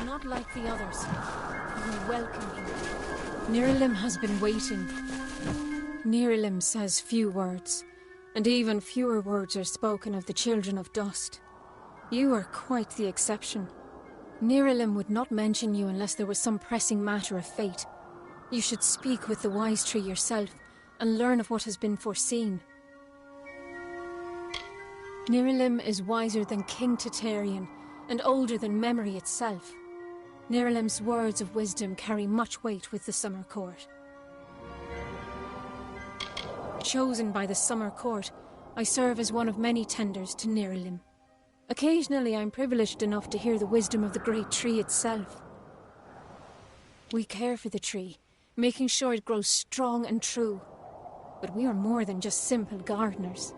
Not like the others. We welcome him. Niralim has been waiting. Niralim says few words, and even fewer words are spoken of the children of dust. You are quite the exception. Niralim would not mention you unless there was some pressing matter of fate. You should speak with the wise tree yourself, and learn of what has been foreseen. Niralim is wiser than King Tatarian, and older than memory itself. Niralim's words of wisdom carry much weight with the Summer Court. Chosen by the Summer Court, I serve as one of many tenders to Niralim. Occasionally I'm privileged enough to hear the wisdom of the great tree itself. We care for the tree, making sure it grows strong and true. But we are more than just simple gardeners.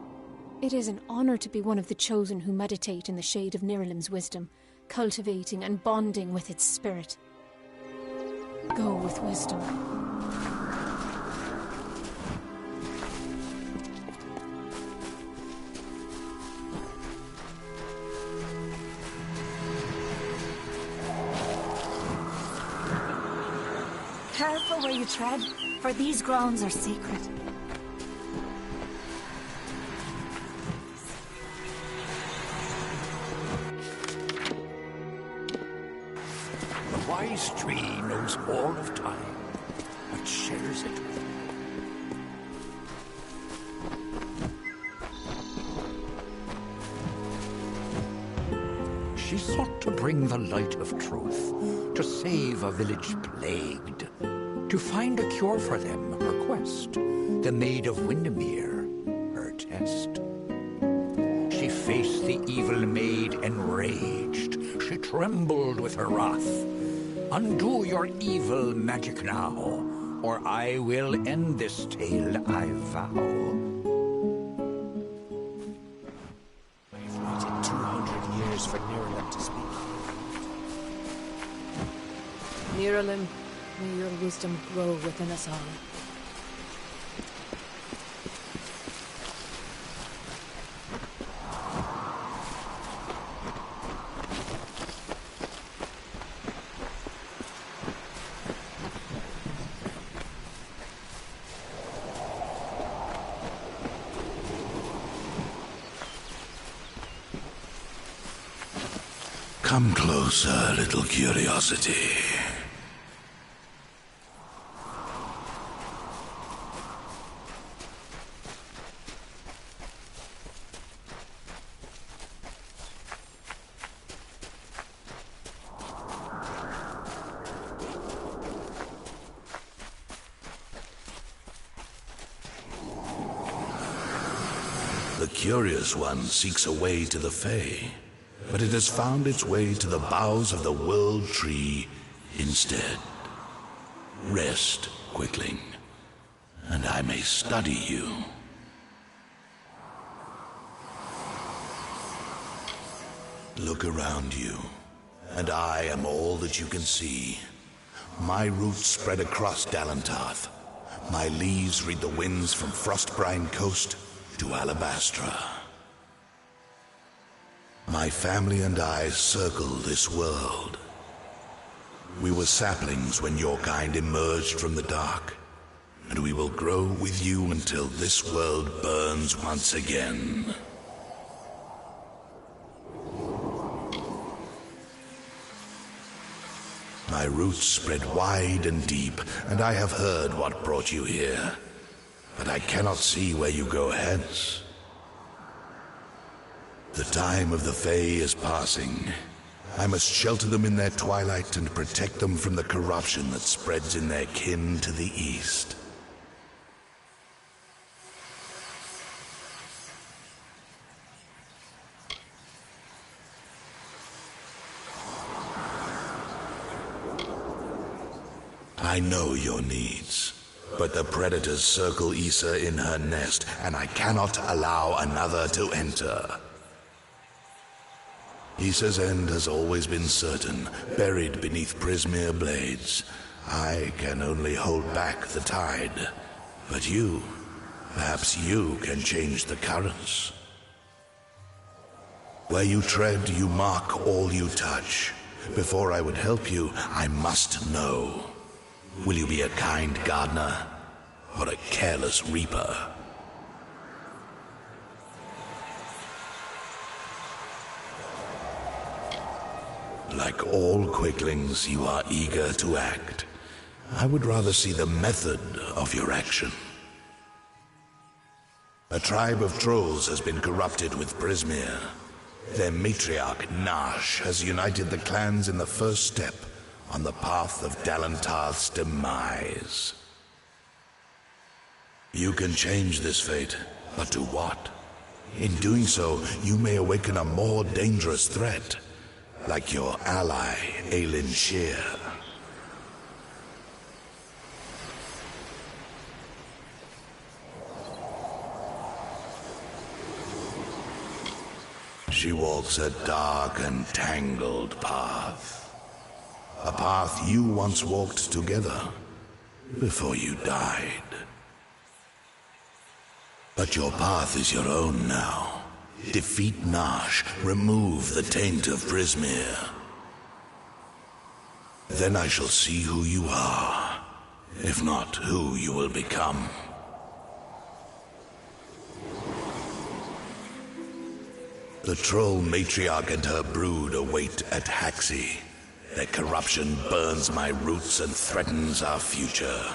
It is an honor to be one of the chosen who meditate in the shade of Niralim's wisdom, cultivating and bonding with its spirit. Go with wisdom. Careful where you tread, for these grounds are sacred. The wise tree knows all of time, but shares it with you. She sought to bring the light of truth, to save a village plagued, to find a cure for them, her quest, the Maid of Windermere, her test. She faced the evil maid enraged, she trembled with her wrath. Undo your evil magic now, or I will end this tale, I vow. I've waited 200 years for Niralim to speak. Niralim, may your wisdom grow within us all. Come closer, little curiosity. curious one seeks a way to the Fae, but it has found its way to the boughs of the World Tree instead. Rest, Quickling, and I may study you. Look around you, and I am all that you can see. My roots spread across Dalantarth. My leaves read the winds from Frostbrine Coast to Alabastra. My family and I circle this world. We were saplings when your kind emerged from the dark, and we will grow with you until this world burns once again. My roots spread wide and deep, and I have heard what brought you here, but I cannot see where you go hence. The time of the Fae is passing. I must shelter them in their twilight and protect them from the corruption that spreads in their kin to the east. I know your needs, but the predators circle Issa in her nest, and I cannot allow another to enter. Issa's end has always been certain, buried beneath Prismere blades. I can only hold back the tide, but you, perhaps you can change the currents. Where you tread, you mark all you touch. Before I would help you, I must know. Will you be a kind gardener or a careless reaper? Like all quicklings, you are eager to act. I would rather see the method of your action. A tribe of trolls has been corrupted with Prismere. Their matriarch, Nash, has united the clans in the first step on the path of Dalantarth's demise. You can change this fate, but to what? In doing so, you may awaken a more dangerous threat, like your ally, Aelin Shear. She walks a dark and tangled path. A path you once walked together before you died. But your path is your own now. Defeat Nash, remove the taint of Prismere. Then I shall see who you are, if not who you will become. The troll matriarch and her brood await at Haxi. Their corruption burns my roots and threatens our future.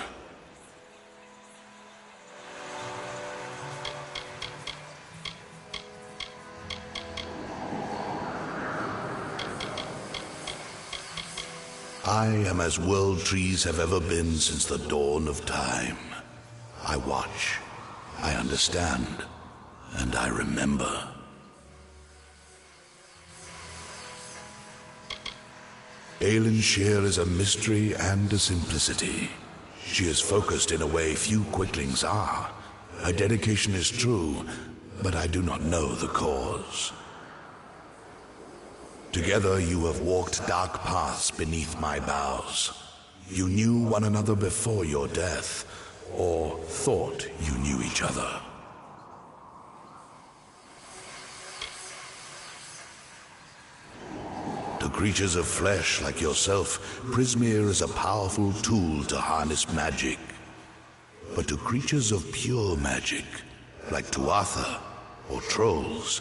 I am as world trees have ever been since the dawn of time. I watch, I understand, and I remember. Aelin Shear is a mystery and a simplicity. She is focused in a way few quicklings are. Her dedication is true, but I do not know the cause. Together you have walked dark paths beneath my boughs. You knew one another before your death, or thought you knew each other. To creatures of flesh like yourself, Prismere is a powerful tool to harness magic. But to creatures of pure magic, like Tuatha or trolls,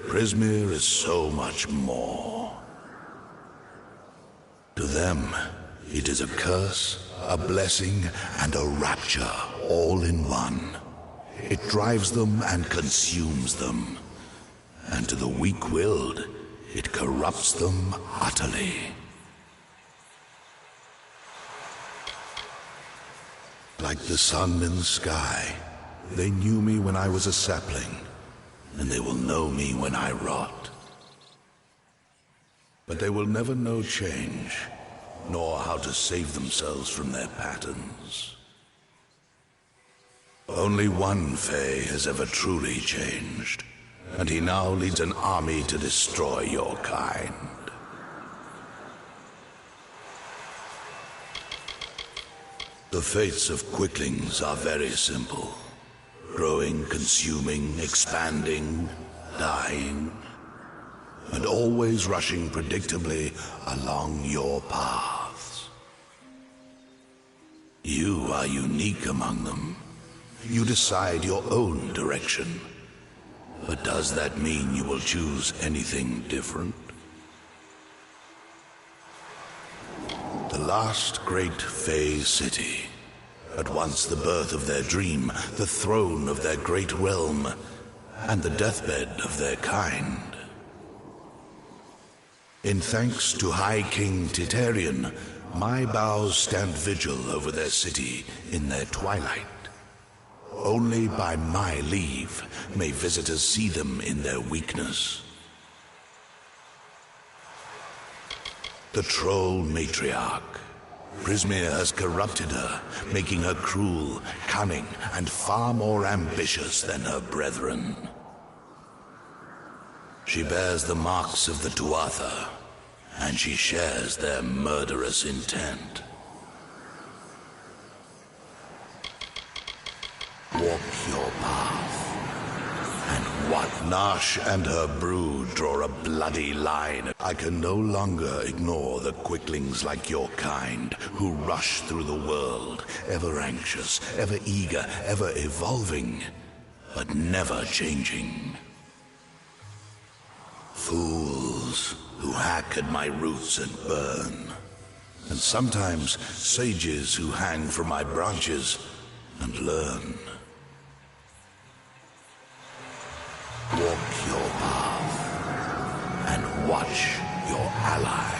Prismere is so much more. To them, it is a curse, a blessing, and a rapture all in one. It drives them and consumes them. And to the weak-willed, it corrupts them utterly. Like the sun in the sky, they knew me when I was a sapling. and they will know me when I rot. But they will never know change, nor how to save themselves from their patterns. Only one Fae has ever truly changed, and he now leads an army to destroy your kind. The fates of quicklings are very simple. Growing, consuming, expanding, dying, and always rushing predictably along your paths. You are unique among them. You decide your own direction. But does that mean you will choose anything different? The last great Fae city, at once the birth of their dream, the throne of their great realm, and the deathbed of their kind. In thanks to High King Titarian, my bows stand vigil over their city in their twilight. Only by my leave may visitors see them in their weakness. The troll matriarch. Prismir has corrupted her, making her cruel, cunning, and far more ambitious than her brethren. She bears the marks of the Tuatha, and she shares their murderous intent. Walk your path, and watch Nash and her brood draw a bloody line. I can no longer ignore the quicklings like your kind, who rush through the world, ever anxious, ever eager, ever evolving, but never changing. Fools who hack at my roots and burn, and sometimes sages who hang from my branches and learn. Walk your path and watch your ally.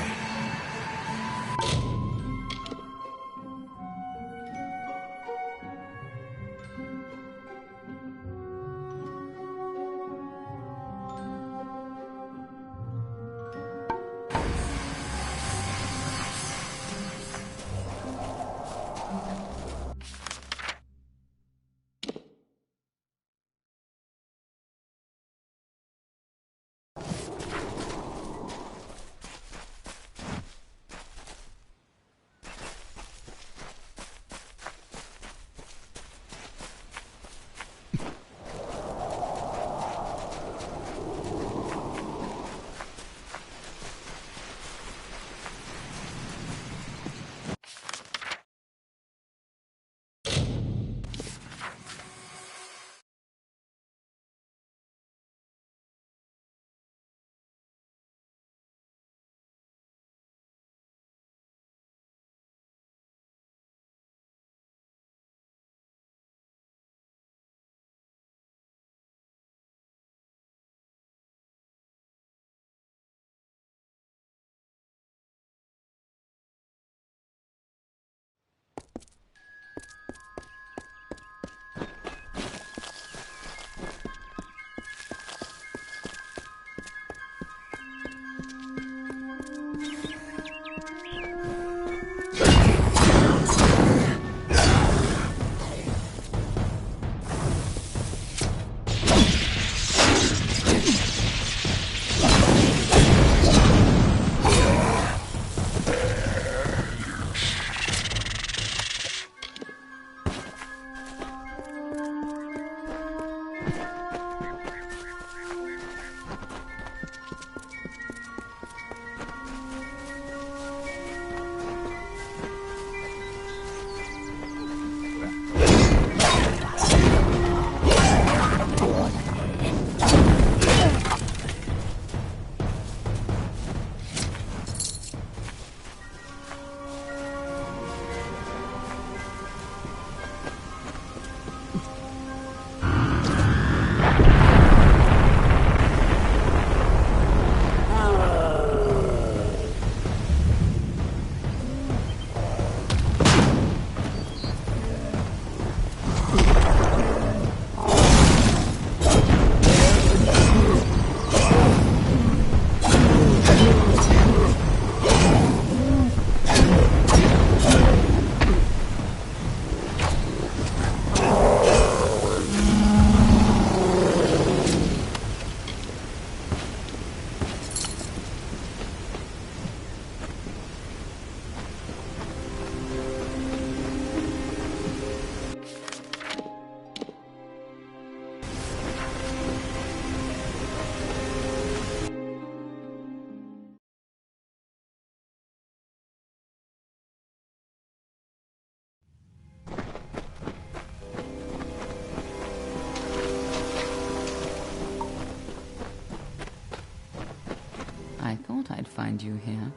find you here.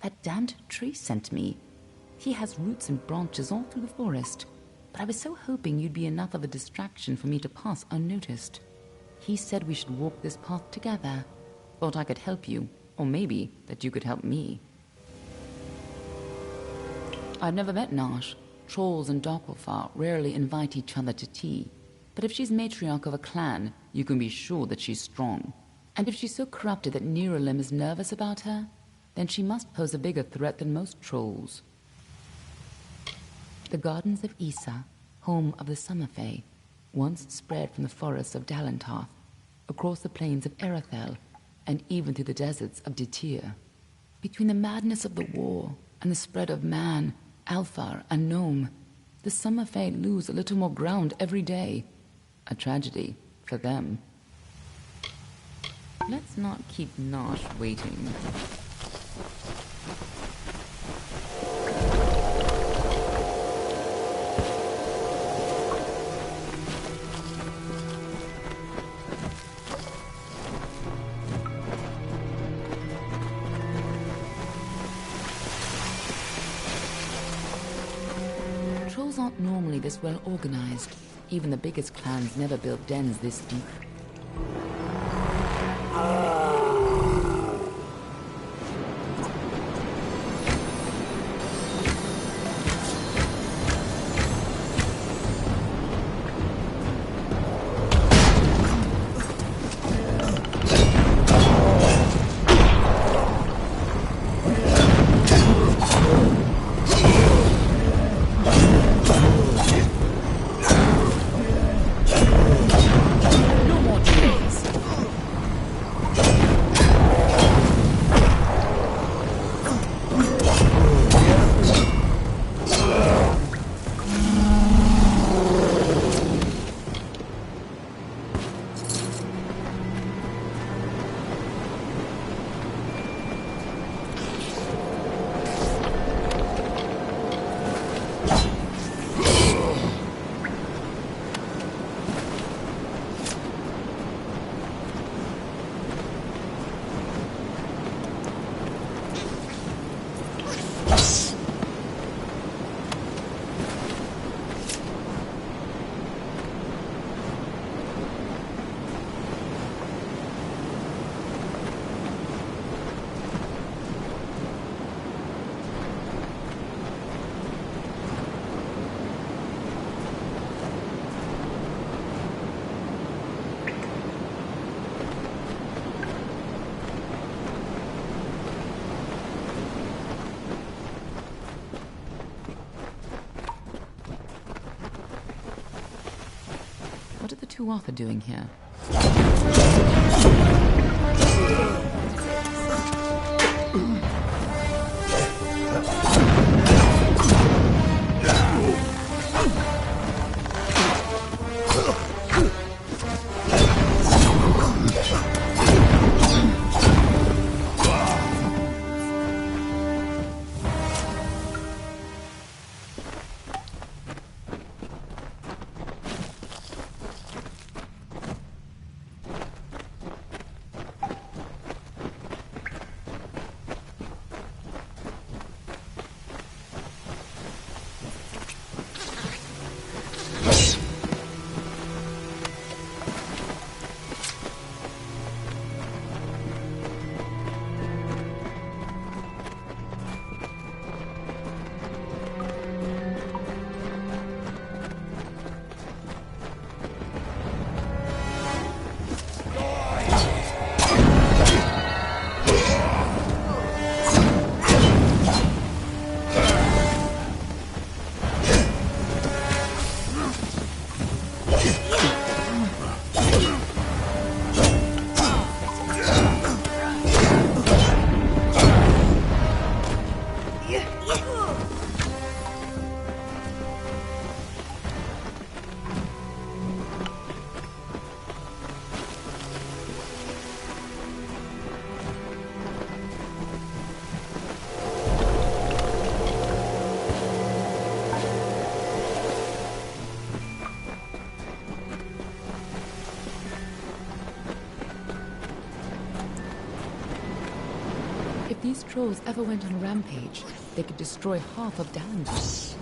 That damned tree sent me. He has roots and branches all through the forest, but I was so hoping you'd be enough of a distraction for me to pass unnoticed. He said we should walk this path together. Thought I could help you, or maybe that you could help me. I've never met Nash. Trolls and Darkwolfar rarely invite each other to tea. But if she's matriarch of a clan, you can be sure that she's strong. And if she's so corrupted that Niralim is nervous about her, then she must pose a bigger threat than most trolls. The Gardens of Issa, home of the Summer Fae, once spread from the forests of Dalentarth, across the plains of Erethel, and even through the deserts of Ditir. Between the madness of the war and the spread of man, Alfar, and Gnome, the Summer Fae lose a little more ground every day. A tragedy for them. Let's not keep Nash waiting. Trolls aren't normally this well organized. Even the biggest clans never built dens this deep. What are the two Arthur doing here? these trolls ever went on a rampage, they could destroy half of Dallenton.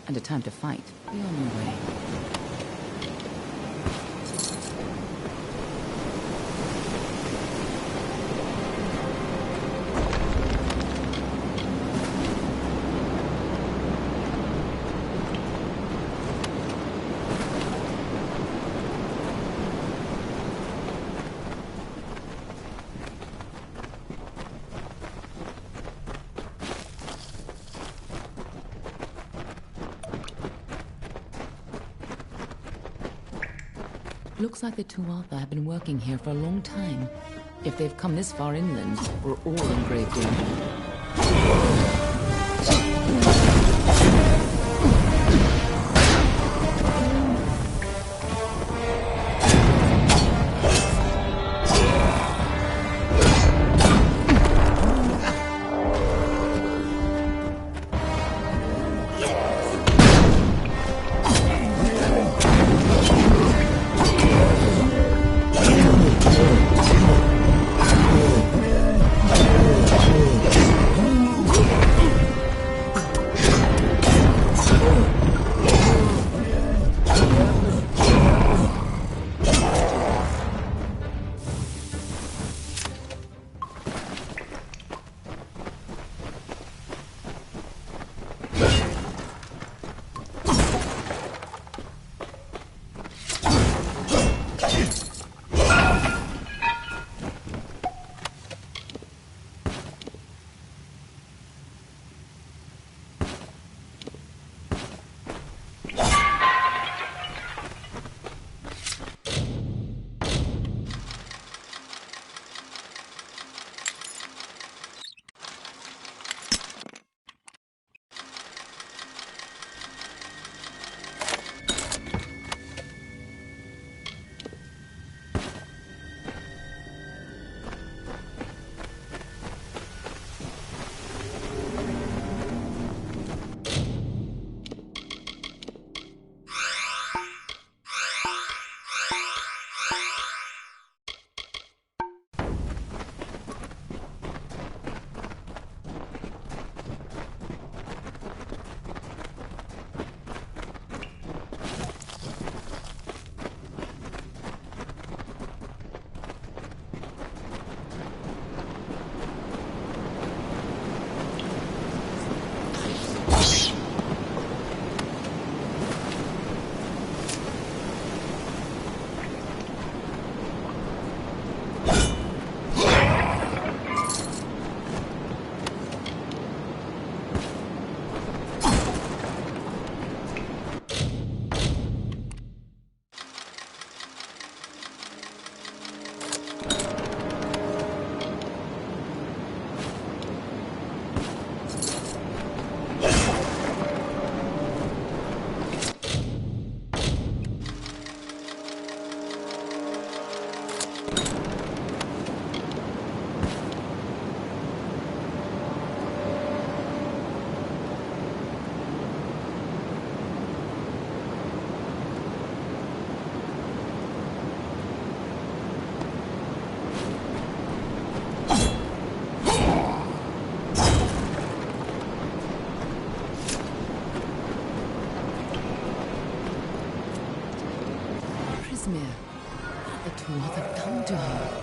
And a time to fight. Be on your way. Looks like the Tuatha have been working here for a long time. If they've come this far inland, we're all in grave danger. Prismere. The Tuatha have done to her.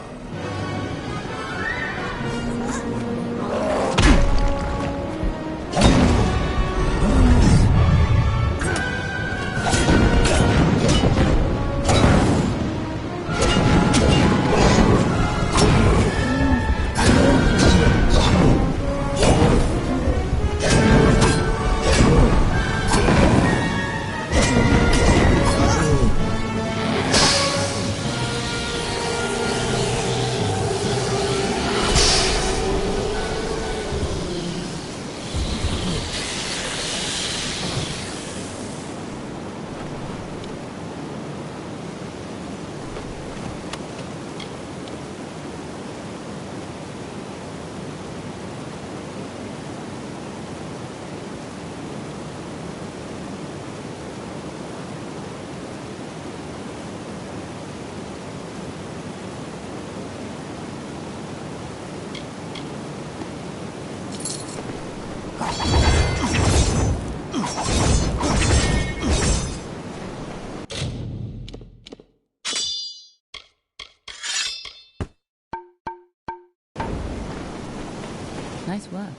Nice work.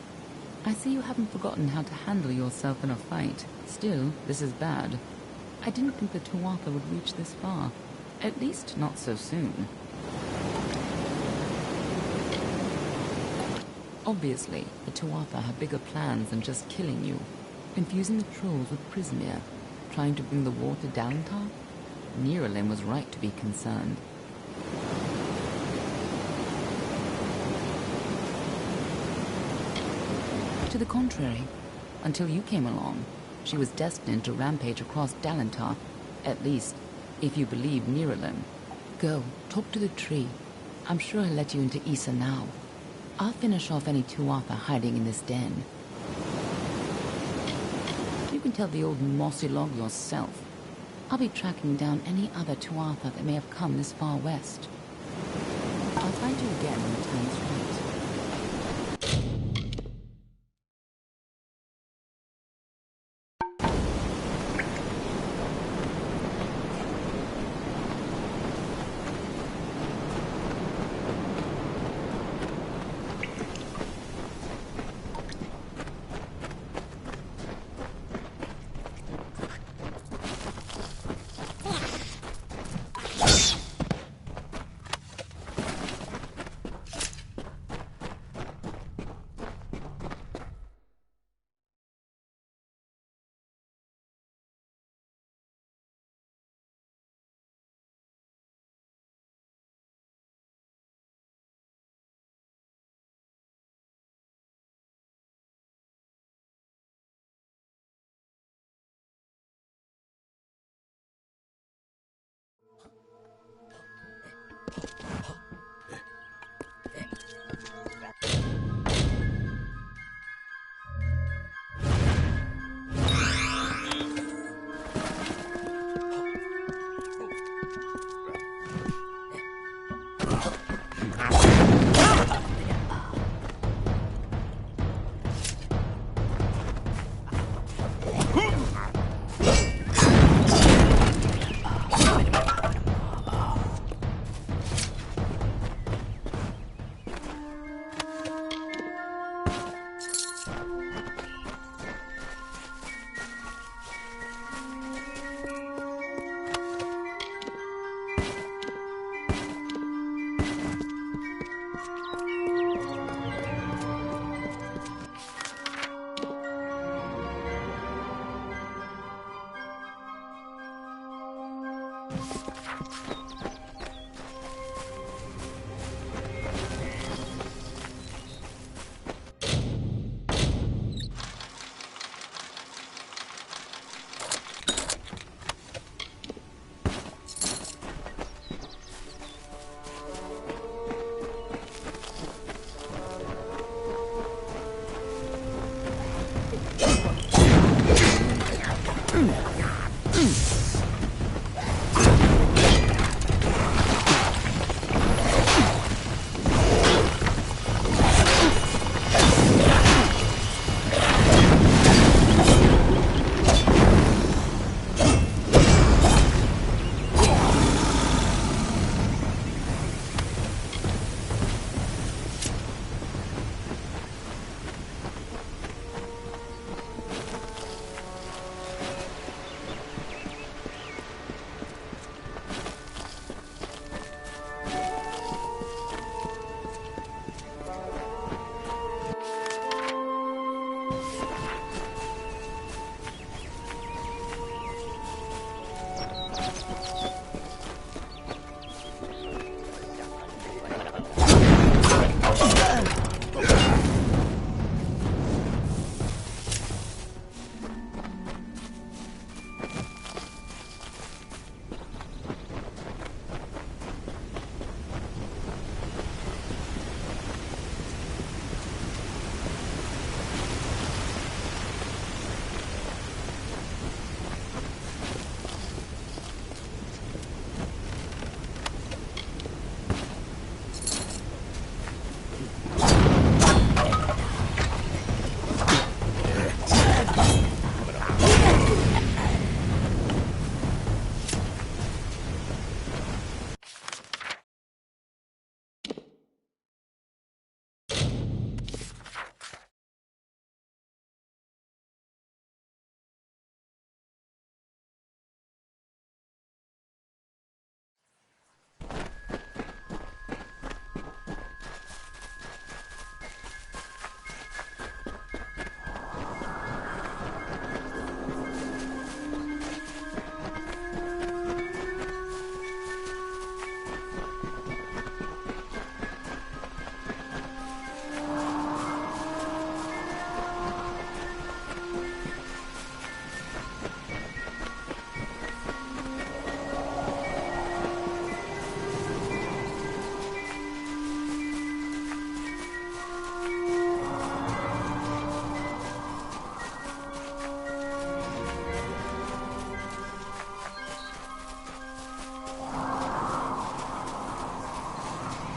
I see you haven't forgotten how to handle yourself in a fight. Still, this is bad. I didn't think the Tuatha would reach this far. At least not so soon. Obviously, the Tuatha have bigger plans than just killing you. Confusing the trolls with Prismere. Trying to bring the war to Dalentar? Niralim was right to be concerned. To the contrary, until you came along, she was destined to rampage across Dalentar, at least, if you believe Niralim. Go, talk to the tree. I'm sure he'll let you into Issa now. I'll finish off any Tuatha hiding in this den. You can tell the old mossy log yourself. I'll be tracking down any other Tuatha that may have come this far west. I'll find you again when the time's right.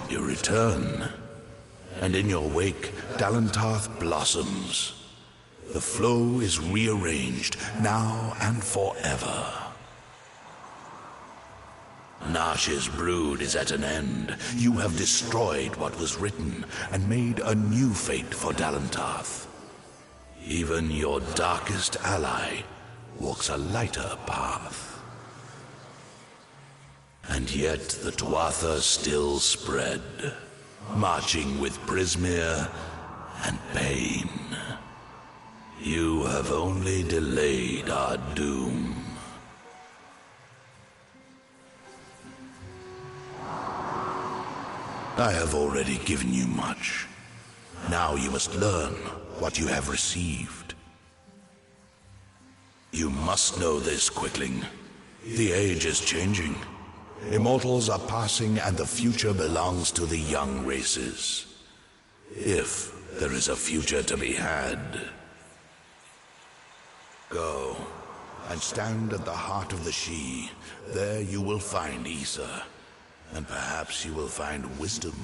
You return, and in your wake, Dalentarth blossoms. The flow is rearranged, now and forever. Nash's brood is at an end. You have destroyed what was written, and made a new fate for Dalentarth. Even your darkest ally walks a lighter path. And yet the Tuatha still spread, marching with Prismeer and pain. You have only delayed our doom. I have already given you much. Now you must learn what you have received. You must know this, Quickling. The age is changing. Immortals are passing, and the future belongs to the young races. If there is a future to be had. Go, and stand at the heart of the She. There you will find Issa, and perhaps you will find wisdom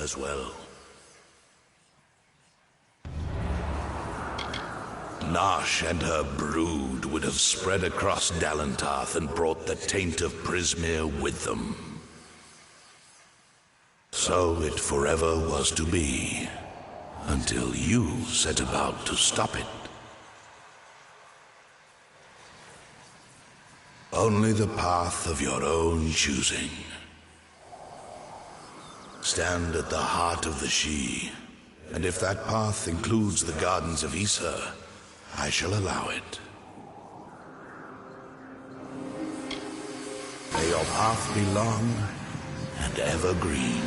as well. Nash and her brood would have spread across Dalentarth and brought the taint of Prismeer with them. So it forever was to be, until you set about to stop it. Only the path of your own choosing. Stand at the heart of the She, and if that path includes the gardens of Issa, I shall allow it. May your path be long and evergreen.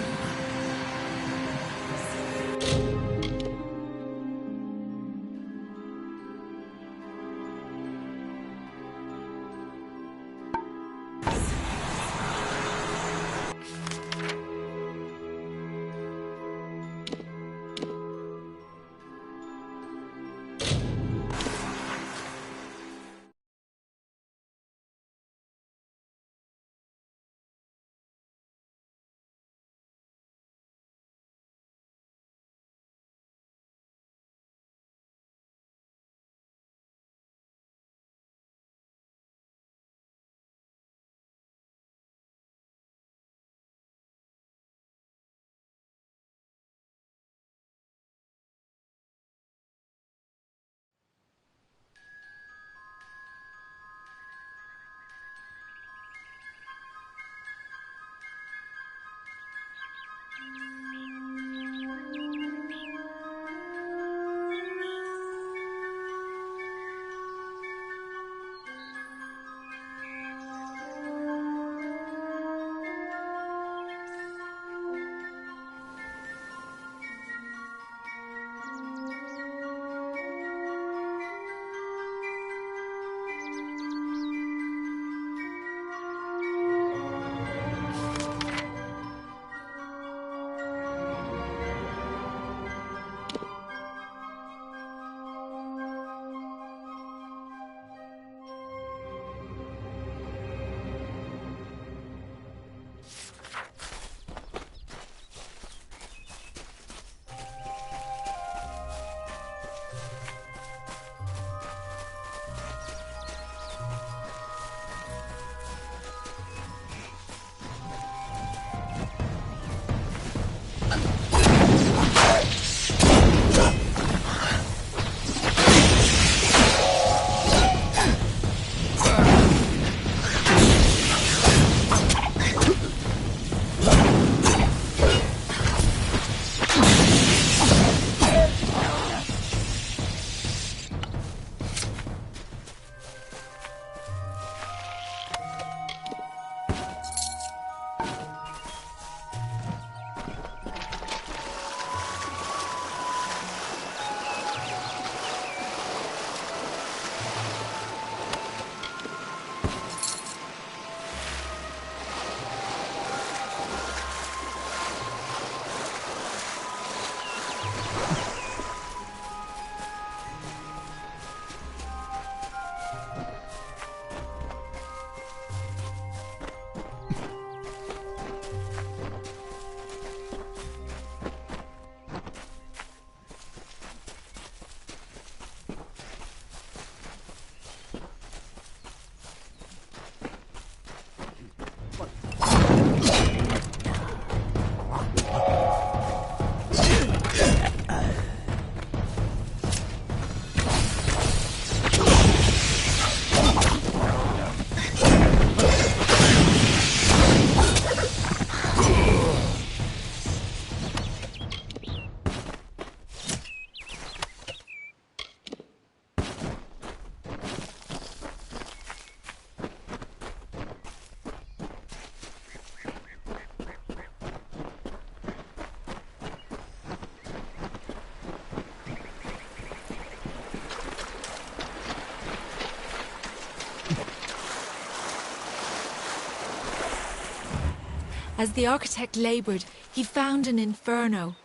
As the architect laboured, he found an inferno.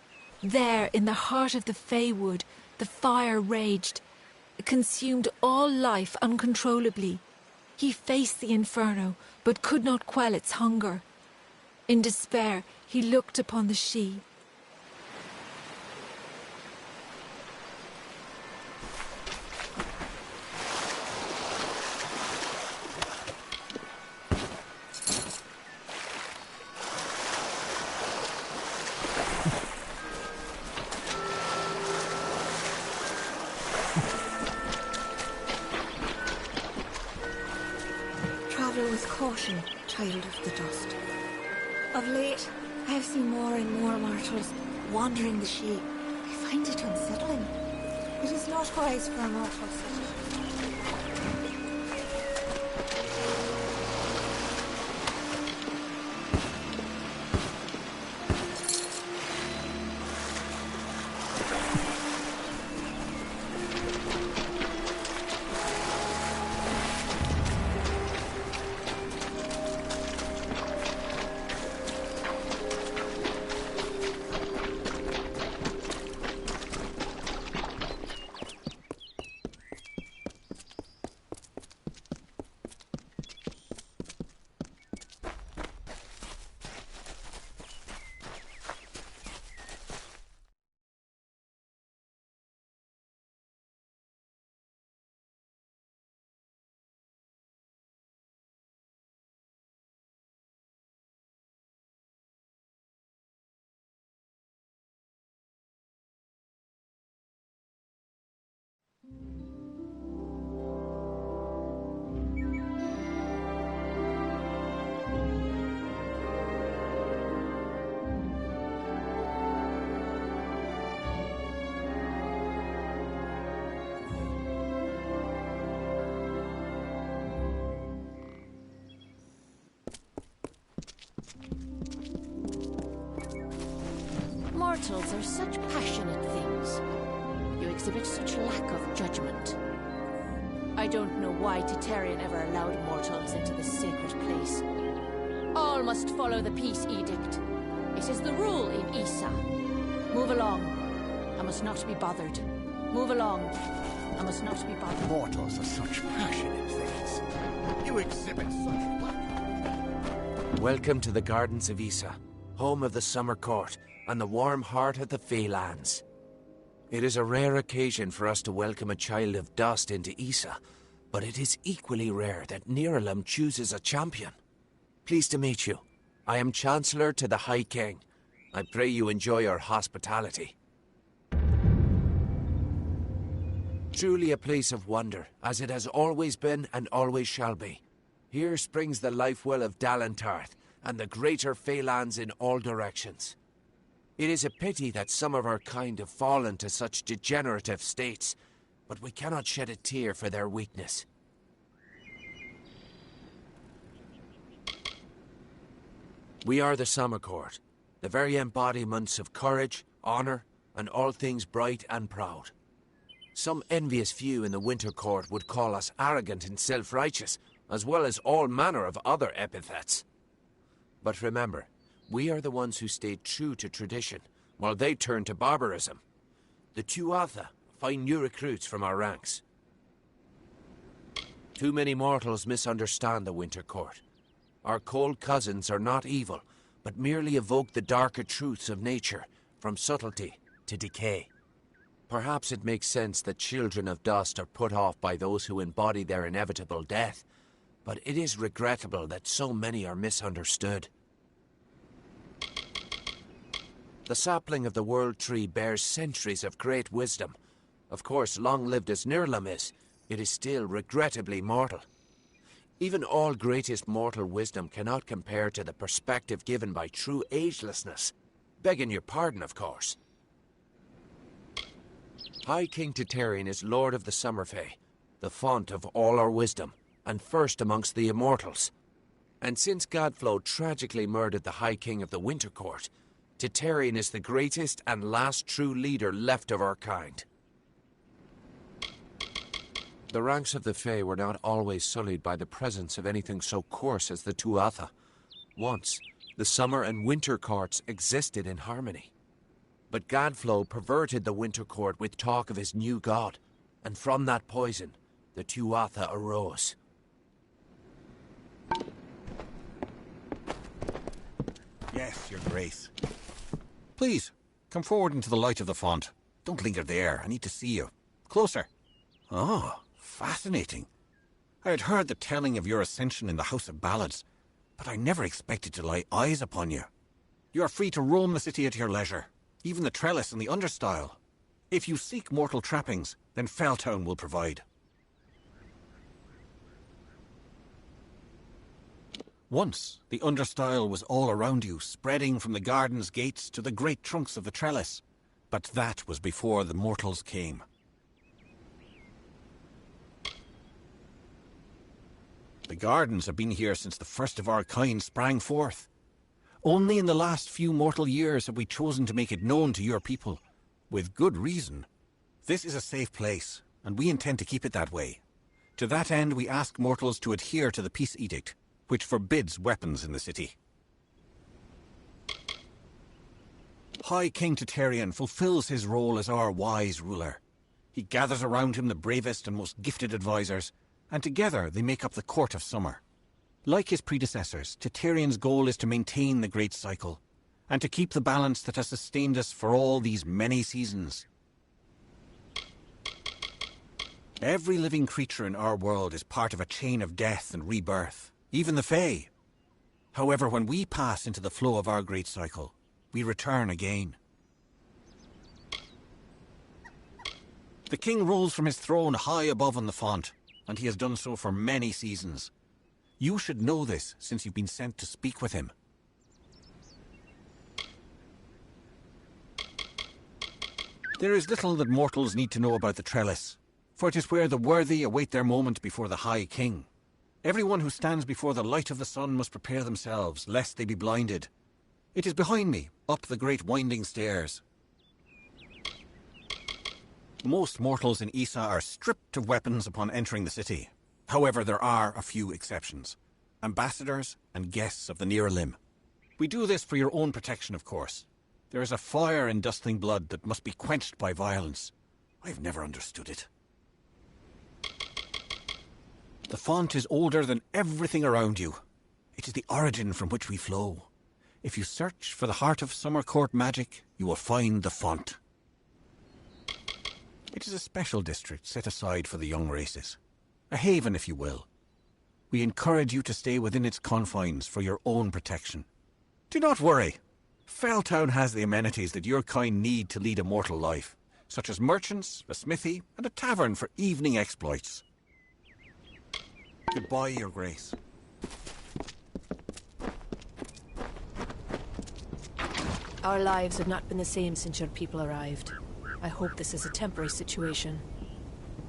There, in the heart of the Feywood, the fire raged. It consumed all life uncontrollably. He faced the inferno, but could not quell its hunger. In despair, he looked upon the Sidhe. Travel with caution, child of the dust. Of late, I have seen more and more mortals wandering the Sidhe. I find it unsettling. It is not wise for a mortal such. Mortals are such passionate things. You exhibit such lack of judgment. I don't know why Titarian ever allowed mortals into this sacred place. All must follow the peace edict. It is the rule in Isa. Move along. I must not be bothered. Move along. I must not be bothered. Mortals are such passionate things. You exhibit such lack. Welcome to the Gardens of Isa, home of the Summer Court, and the warm heart of the Feylands. It is a rare occasion for us to welcome a child of dust into Isa, but it is equally rare that Niralim chooses a champion. Pleased to meet you. I am Chancellor to the High King. I pray you enjoy our hospitality. Truly a place of wonder, as it has always been and always shall be. Here springs the life well of Dalentarth, and the greater Feylands in all directions. It is a pity that some of our kind have fallen to such degenerative states, but we cannot shed a tear for their weakness. We are the Summer Court, the very embodiments of courage, honor, and all things bright and proud. Some envious few in the Winter Court would call us arrogant and self-righteous, as well as all manner of other epithets. But remember, we are the ones who stayed true to tradition, while they turned to barbarism. The Tuatha find new recruits from our ranks. Too many mortals misunderstand the Winter Court. Our cold cousins are not evil, but merely evoke the darker truths of nature, from subtlety to decay. Perhaps it makes sense that children of dust are put off by those who embody their inevitable death, but it is regrettable that so many are misunderstood. The sapling of the World Tree bears centuries of great wisdom. Of course, long-lived as Nirlam is, it is still regrettably mortal. Even all greatest mortal wisdom cannot compare to the perspective given by true agelessness. Begging your pardon, of course. High King Titarian is Lord of the Summerfey, the font of all our wisdom, and first amongst the immortals. And since Godflow tragically murdered the High King of the Winter Court, Titarian is the greatest and last true leader left of our kind. The ranks of the Fey were not always sullied by the presence of anything so coarse as the Tuatha. Once, the summer and winter courts existed in harmony. But Gadflow perverted the winter court with talk of his new god, and from that poison, the Tuatha arose. Yes, Your Grace. Please, come forward into the light of the font. Don't linger there. I need to see you. Closer. Oh, fascinating. I had heard the telling of your ascension in the House of Ballads, but I never expected to lay eyes upon you. You are free to roam the city at your leisure, even the trellis and the understyle. If you seek mortal trappings, then Felltown will provide. Once, the understyle was all around you, spreading from the garden's gates to the great trunks of the trellis. But that was before the mortals came. The gardens have been here since the first of our kind sprang forth. Only in the last few mortal years have we chosen to make it known to your people. With good reason. This is a safe place, and we intend to keep it that way. To that end, we ask mortals to adhere to the peace edict, which forbids weapons in the city. High King Tutarian fulfills his role as our wise ruler. He gathers around him the bravest and most gifted advisors, and together they make up the Court of Summer. Like his predecessors, Tutarian's goal is to maintain the Great Cycle, and to keep the balance that has sustained us for all these many seasons. Every living creature in our world is part of a chain of death and rebirth, even the Fae. However, when we pass into the flow of our Great Cycle, we return again. The king rules from his throne high above on the font, and he has done so for many seasons. You should know this, since you've been sent to speak with him. There is little that mortals need to know about the trellis, for it is where the worthy await their moment before the High King. Everyone who stands before the light of the sun must prepare themselves, lest they be blinded. It is behind me, up the great winding stairs. Most mortals in Issa are stripped of weapons upon entering the city. However, there are a few exceptions. Ambassadors and guests of the Niralim. We do this for your own protection, of course. There is a fire in Dustling Blood that must be quenched by violence. I've never understood it. The font is older than everything around you. It is the origin from which we flow. If you search for the heart of Summer Court magic, you will find the font. It is a special district set aside for the young races. A haven, if you will. We encourage you to stay within its confines for your own protection. Do not worry. Felltown has the amenities that your kind need to lead a mortal life, such as merchants, a smithy, and a tavern for evening exploits. Goodbye, Your Grace. Our lives have not been the same since your people arrived. I hope this is a temporary situation.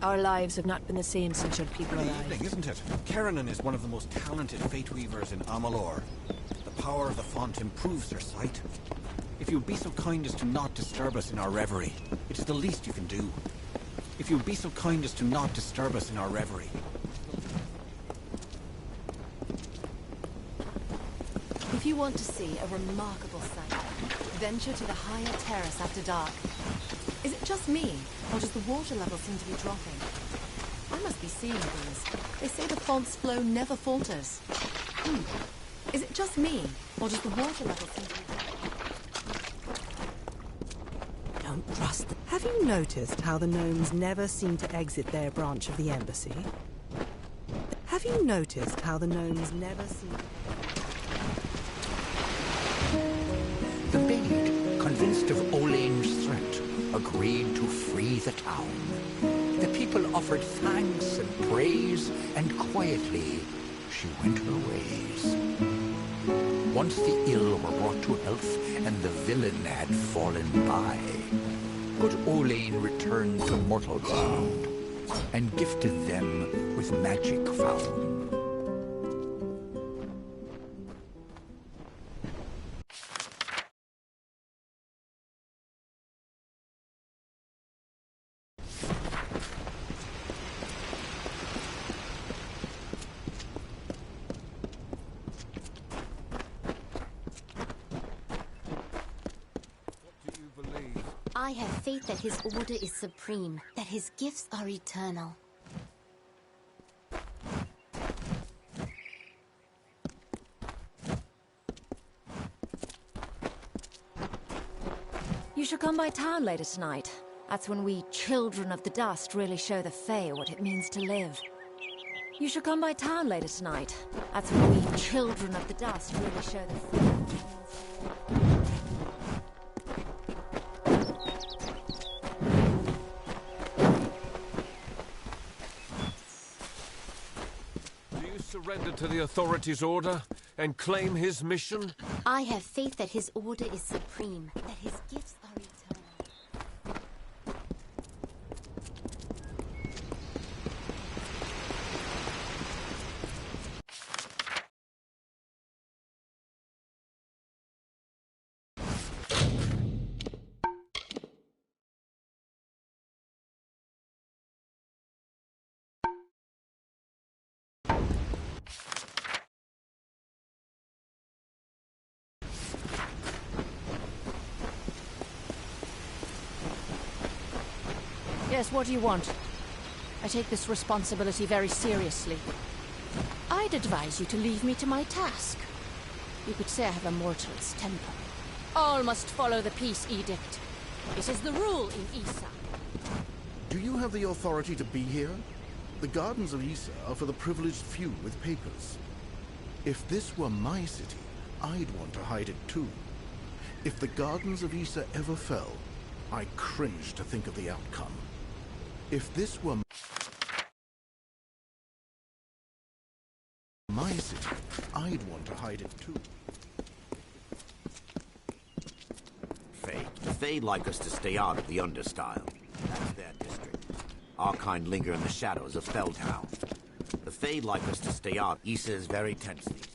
Our lives have not been the same since your people Good arrived. evening, isn't it? Keranin is one of the most talented fate weavers in Amalur. The power of the font improves her sight. If you would be so kind as to not disturb us in our reverie, it is the least you can do. If you would be so kind as to not disturb us in our reverie. If you want to see a remarkable sight, venture to the higher terrace after dark. Is it just me, or does the water level seem to be dropping? I must be seeing things. They say the font's flow never falters. Is it just me, or does the water level seem to be dropping? Don't trust them. Have you noticed how the gnomes never seem to exit their branch of the embassy? Have you noticed how the gnomes never seem to... The maid, convinced of Olane's threat, agreed to free the town. The people offered thanks and praise, and quietly she went her ways. Once the ill were brought to health, and the villain had fallen by, good Olane returned to mortal ground, and gifted them with magic found. I have faith that his order is supreme, that his gifts are eternal. You should come by town later tonight. That's when we Children of the Dust really show the Fae what it means to live. You should come by town later tonight. That's when we Children of the Dust really show the Fae. Surrender to the authorities' order and claim his mission? I have faith that his order is supreme, that his gifts are eternal. Yes, what do you want? I take this responsibility very seriously. I'd advise you to leave me to my task. You could say I have a mortal's temper. All must follow the peace edict. This is the rule in Issa. Do you have the authority to be here? The gardens of Issa are for the privileged few with papers. If this were my city, I'd want to hide it too. If the gardens of Issa ever fell, I cringe to think of the outcome. If this were my city, I'd want to hide it too. Fae. The Fae like us to stay out of the Understyle. That's their district. Our kind linger in the shadows of Felltown. The Fae like us to stay out. Issa is very tense these days.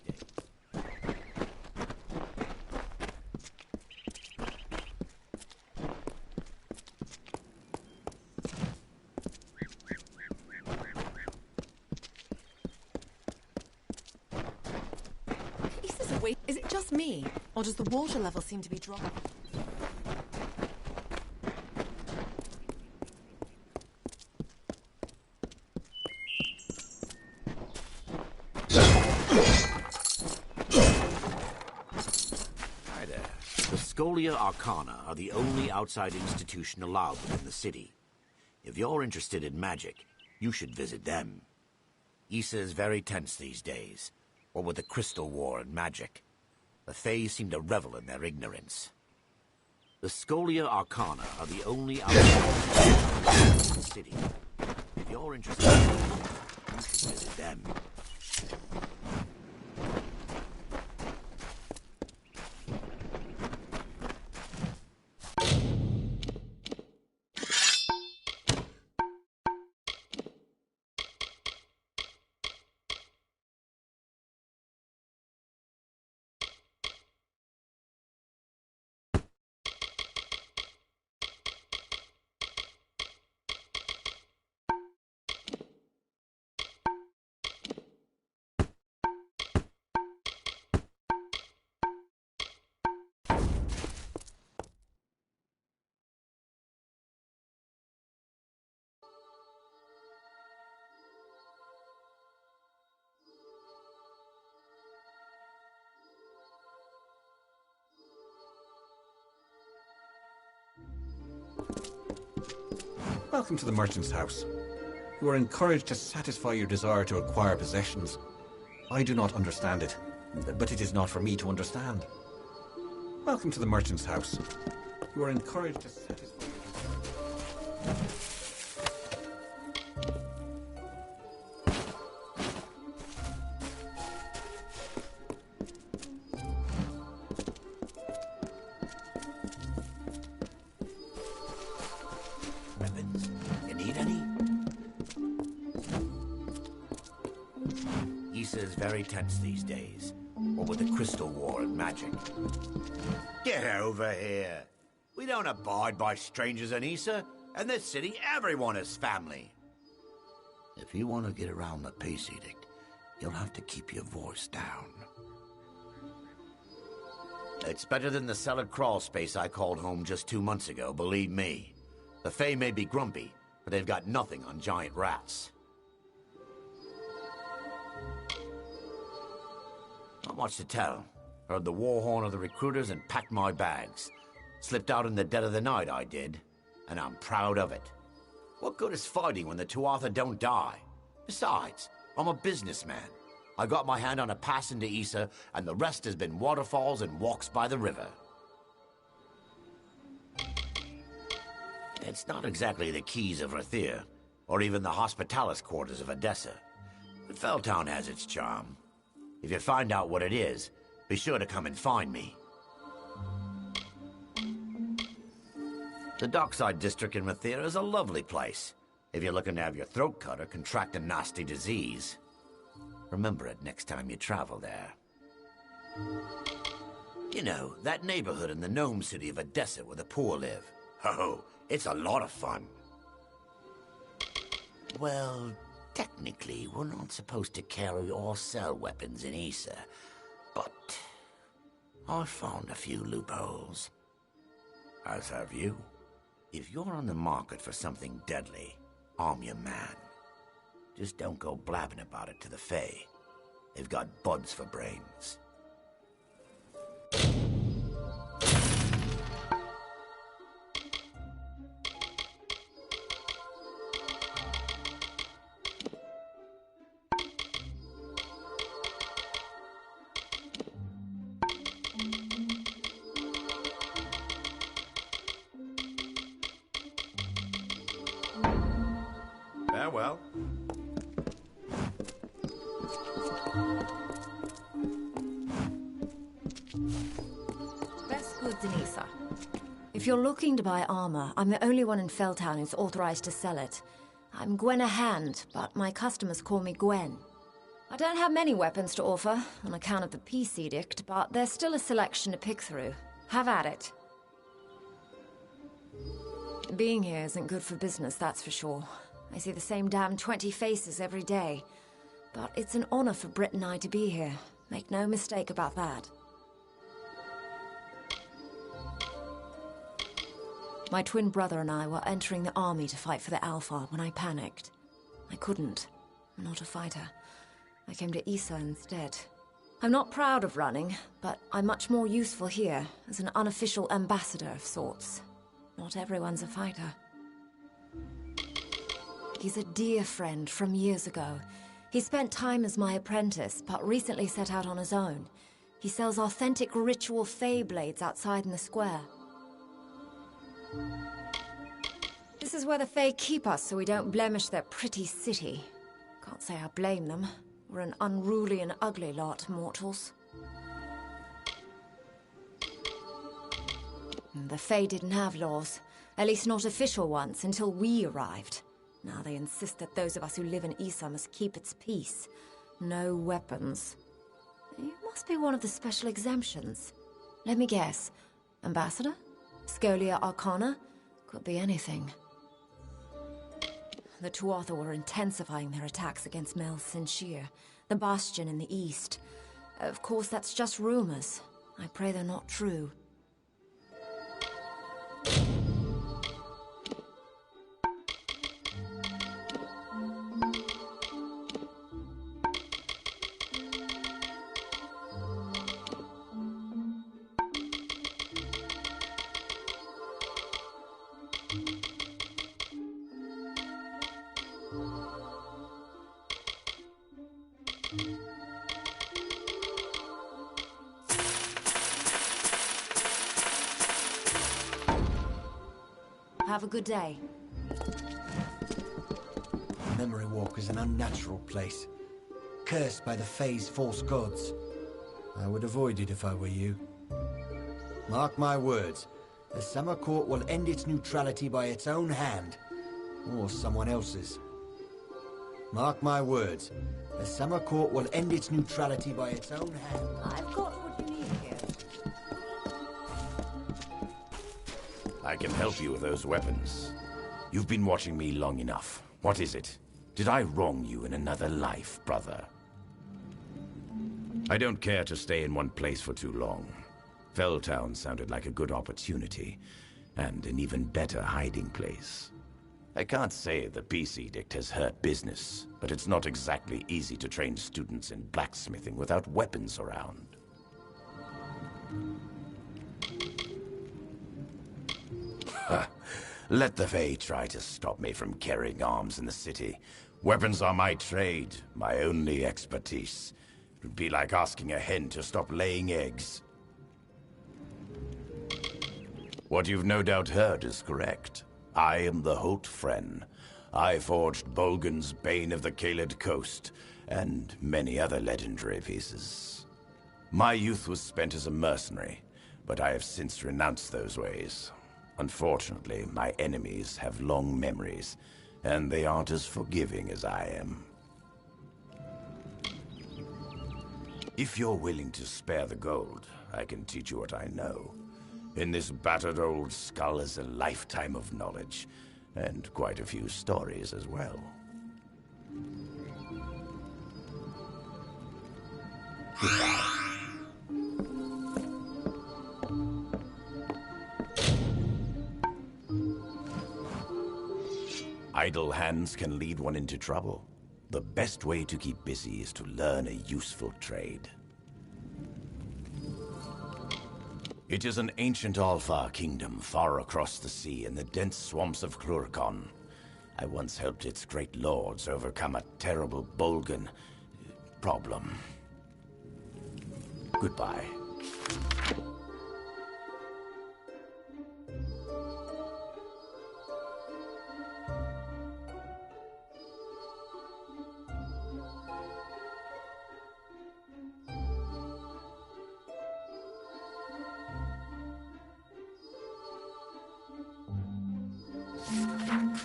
Is it just me, or does the water level seem to be dropping? Hi there. The Scholia Arcana are the only outside institution allowed within the city. If you're interested in magic, you should visit them. Issa is very tense these days, what with the Crystal War and magic. The Fae seem to revel in their ignorance. The Scholia Arcana are the only outside in the city. If you're interested, you should visit them. Welcome to the merchant's house. You are encouraged to satisfy your desire to acquire possessions. I do not understand it, but it is not for me to understand. Welcome to the merchant's house. You are encouraged to satisfy your desire. Very tense these days, what with the Crystal War and magic. Get over here. We don't abide by strangers in Issa. In this city, everyone is family. If you want to get around the peace edict, you'll have to keep your voice down. It's better than the cellar crawl space I called home just 2 months ago, believe me. The Fae may be grumpy, but they've got nothing on giant rats. Not much to tell. Heard the war horn of the recruiters and packed my bags. Slipped out in the dead of the night, I did. And I'm proud of it. What good is fighting when the Tuatha don't die? Besides, I'm a businessman. I got my hand on a pass into Issa, and the rest has been waterfalls and walks by the river. It's not exactly the keys of Rathir, or even the hospitalis quarters of Edessa. But Felltown has its charm. If you find out what it is, be sure to come and find me. The Dockside District in Rathir is a lovely place, if you're looking to have your throat cut or contract a nasty disease. Remember it next time you travel there. You know, that neighborhood in the gnome city of Edessa where the poor live. Oh, it's a lot of fun. Well, technically, we're not supposed to carry or sell weapons in Issa, but I found a few loopholes. As have you. If you're on the market for something deadly, I'm your man. Just don't go blabbing about it to the Fae. They've got buds for brains. Farewell. Best goods in Issa. If you're looking to buy armor, I'm the only one in Felltown who's authorized to sell it. I'm Gwen Hand, but my customers call me Gwen. I don't have many weapons to offer, on account of the peace edict, but there's still a selection to pick through. Have at it. Being here isn't good for business, that's for sure. I see the same damn 20 faces every day. But it's an honor for Britt and I to be here. Make no mistake about that. My twin brother and I were entering the army to fight for the Alpha when I panicked. I couldn't. I'm not a fighter. I came to Issa instead. I'm not proud of running, but I'm much more useful here as an unofficial ambassador of sorts. Not everyone's a fighter. He's a dear friend from years ago. He spent time as my apprentice, but recently set out on his own. He sells authentic ritual Fae blades outside in the square. This is where the Fae keep us so we don't blemish their pretty city. Can't say I blame them. We're an unruly and ugly lot, mortals. The Fae didn't have laws, at least not official ones, until we arrived. Now they insist that those of us who live in Issa must keep its peace. No weapons. You must be one of the special exemptions. Let me guess. Ambassador? Scholia Arcana? Could be anything. The Tuatha were intensifying their attacks against Mel Sinshir, the bastion in the east. Of course, that's just rumors. I pray they're not true. Have a good day. Memory Walk is an unnatural place, cursed by the Fae's false gods. I would avoid it if I were you. Mark my words, the Summer Court will end its neutrality by its own hand, or someone else's. Mark my words, the Summer Court will end its neutrality by its own hand. I've got what you need here. I can help you with those weapons. You've been watching me long enough. What is it? Did I wrong you in another life, brother? I don't care to stay in one place for too long. Felltown sounded like a good opportunity, and an even better hiding place. I can't say the peace edict has hurt business, but it's not exactly easy to train students in blacksmithing without weapons around. Let the Fae try to stop me from carrying arms in the city. Weapons are my trade, my only expertise. It would be like asking a hen to stop laying eggs. What you've no doubt heard is correct. I am the Holt Fren. I forged Bolgan's Bane of the Kaled Coast, and many other legendary pieces. My youth was spent as a mercenary, but I have since renounced those ways. Unfortunately, my enemies have long memories, and they aren't as forgiving as I am. If you're willing to spare the gold, I can teach you what I know. In this battered old skull is a lifetime of knowledge, and quite a few stories as well. Idle hands can lead one into trouble. The best way to keep busy is to learn a useful trade. It is an ancient Alfar kingdom far across the sea in the dense swamps of Klurkon. I once helped its great lords overcome a terrible Bolgan problem. Goodbye.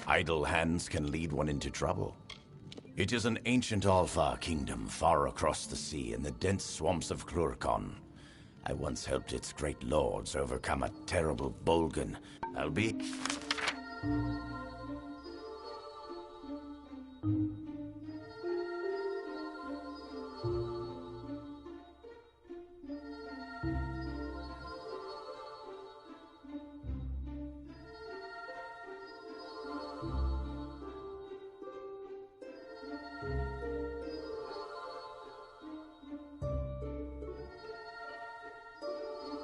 Idle hands can lead one into trouble. It is an ancient Alfar kingdom far across the sea in the dense swamps of Klurkon. I once helped its great lords overcome a terrible Bolgan. I'll be...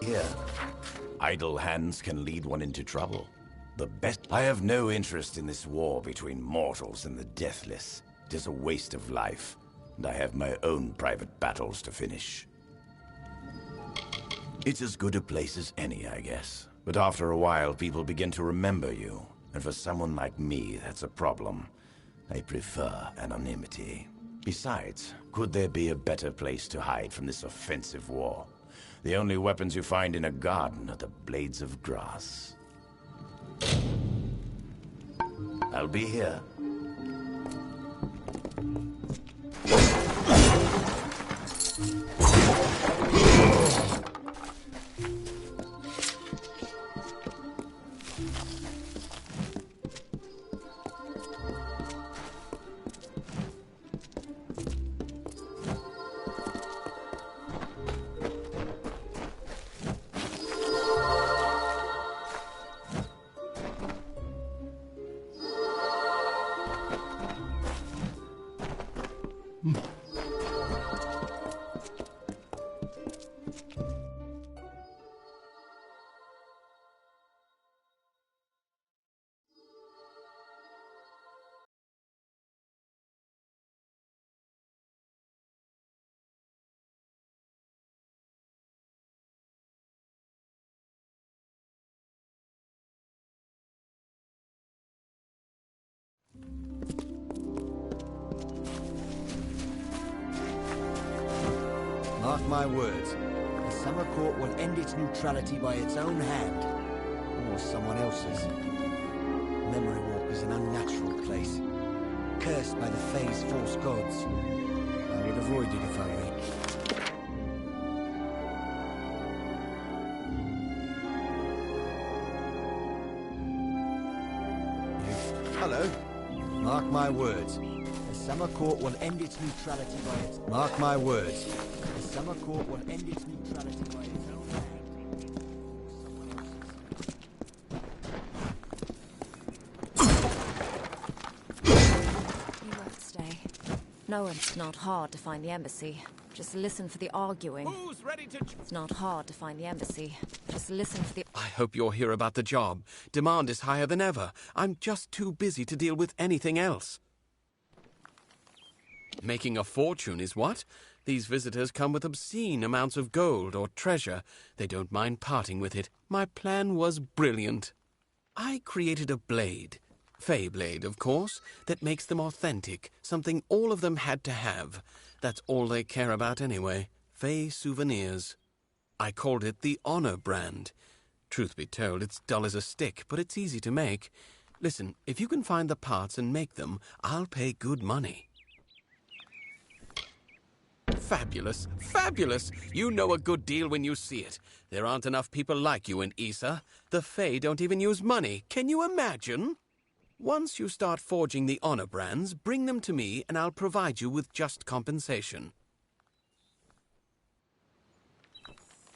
Here, idle hands can lead one into trouble. The best... I have no interest in this war between mortals and the deathless. It is a waste of life, and I have my own private battles to finish. It's as good a place as any, I guess. But after a while, people begin to remember you. And for someone like me, that's a problem. I prefer anonymity. Besides, could there be a better place to hide from this offensive war? The only weapons you find in a garden are the blades of grass. I'll be here. Mark my words, the Summer Court will end its neutrality by its own hand, or someone else's. Memory Walk is an unnatural place, cursed by the Fae's false gods. I would avoid it if I were you. Hello. Mark my words, the Summer Court will end its neutrality by its... Mark my words, the Summer Court will end its neutrality by its own hand. No, it's not hard to find the embassy. Just listen for the arguing. Who's ready to... It's not hard to find the embassy. Just listen for the... I hope you're here about the job. Demand is higher than ever. I'm just too busy to deal with anything else. Making a fortune is what? These visitors come with obscene amounts of gold or treasure. They don't mind parting with it. My plan was brilliant. I created a blade. Fey blade, of course, that makes them authentic, something all of them had to have. That's all they care about anyway. Fey souvenirs. I called it the Honor brand. Truth be told, it's dull as a stick, but it's easy to make. Listen, if you can find the parts and make them, I'll pay good money. Fabulous, fabulous! You know a good deal when you see it. There aren't enough people like you in Issa. The Fae don't even use money. Can you imagine? Once you start forging the Honor brands, bring them to me and I'll provide you with just compensation.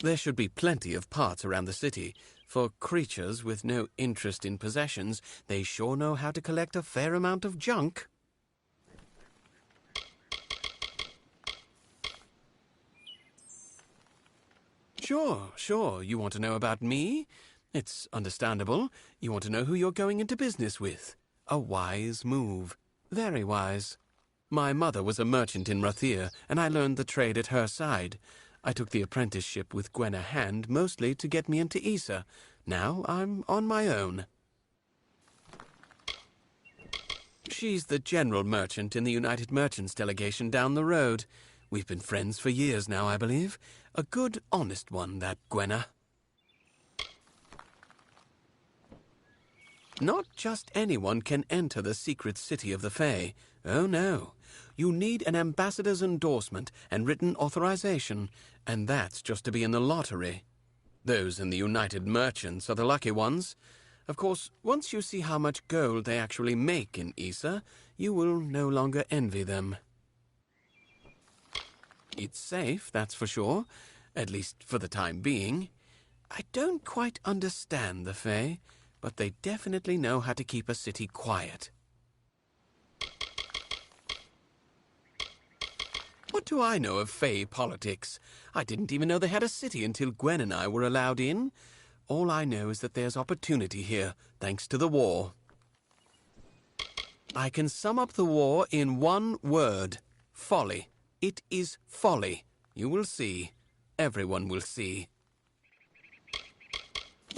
There should be plenty of parts around the city. For creatures with no interest in possessions, they sure know how to collect a fair amount of junk. Sure. You want to know about me? It's understandable. You want to know who you're going into business with. A wise move. Very wise. My mother was a merchant in Rathir, and I learned the trade at her side. I took the apprenticeship with Gwenna Hand, mostly to get me into Issa. Now I'm on my own. She's the general merchant in the United Merchants delegation down the road. We've been friends for years now, I believe. A good, honest one, that Gwenna. Not just anyone can enter the secret city of the Fae. Oh, no. You need an ambassador's endorsement and written authorization, and that's just to be in the lottery. Those in the United Merchants are the lucky ones. Of course, once you see how much gold they actually make in Issa, you will no longer envy them. It's safe, that's for sure, at least for the time being. I don't quite understand the Fae, but they definitely know how to keep a city quiet. What do I know of Fae politics? I didn't even know they had a city until Gwen and I were allowed in. All I know is that there's opportunity here, thanks to the war. I can sum up the war in one word. Folly. It is folly. You will see. Everyone will see.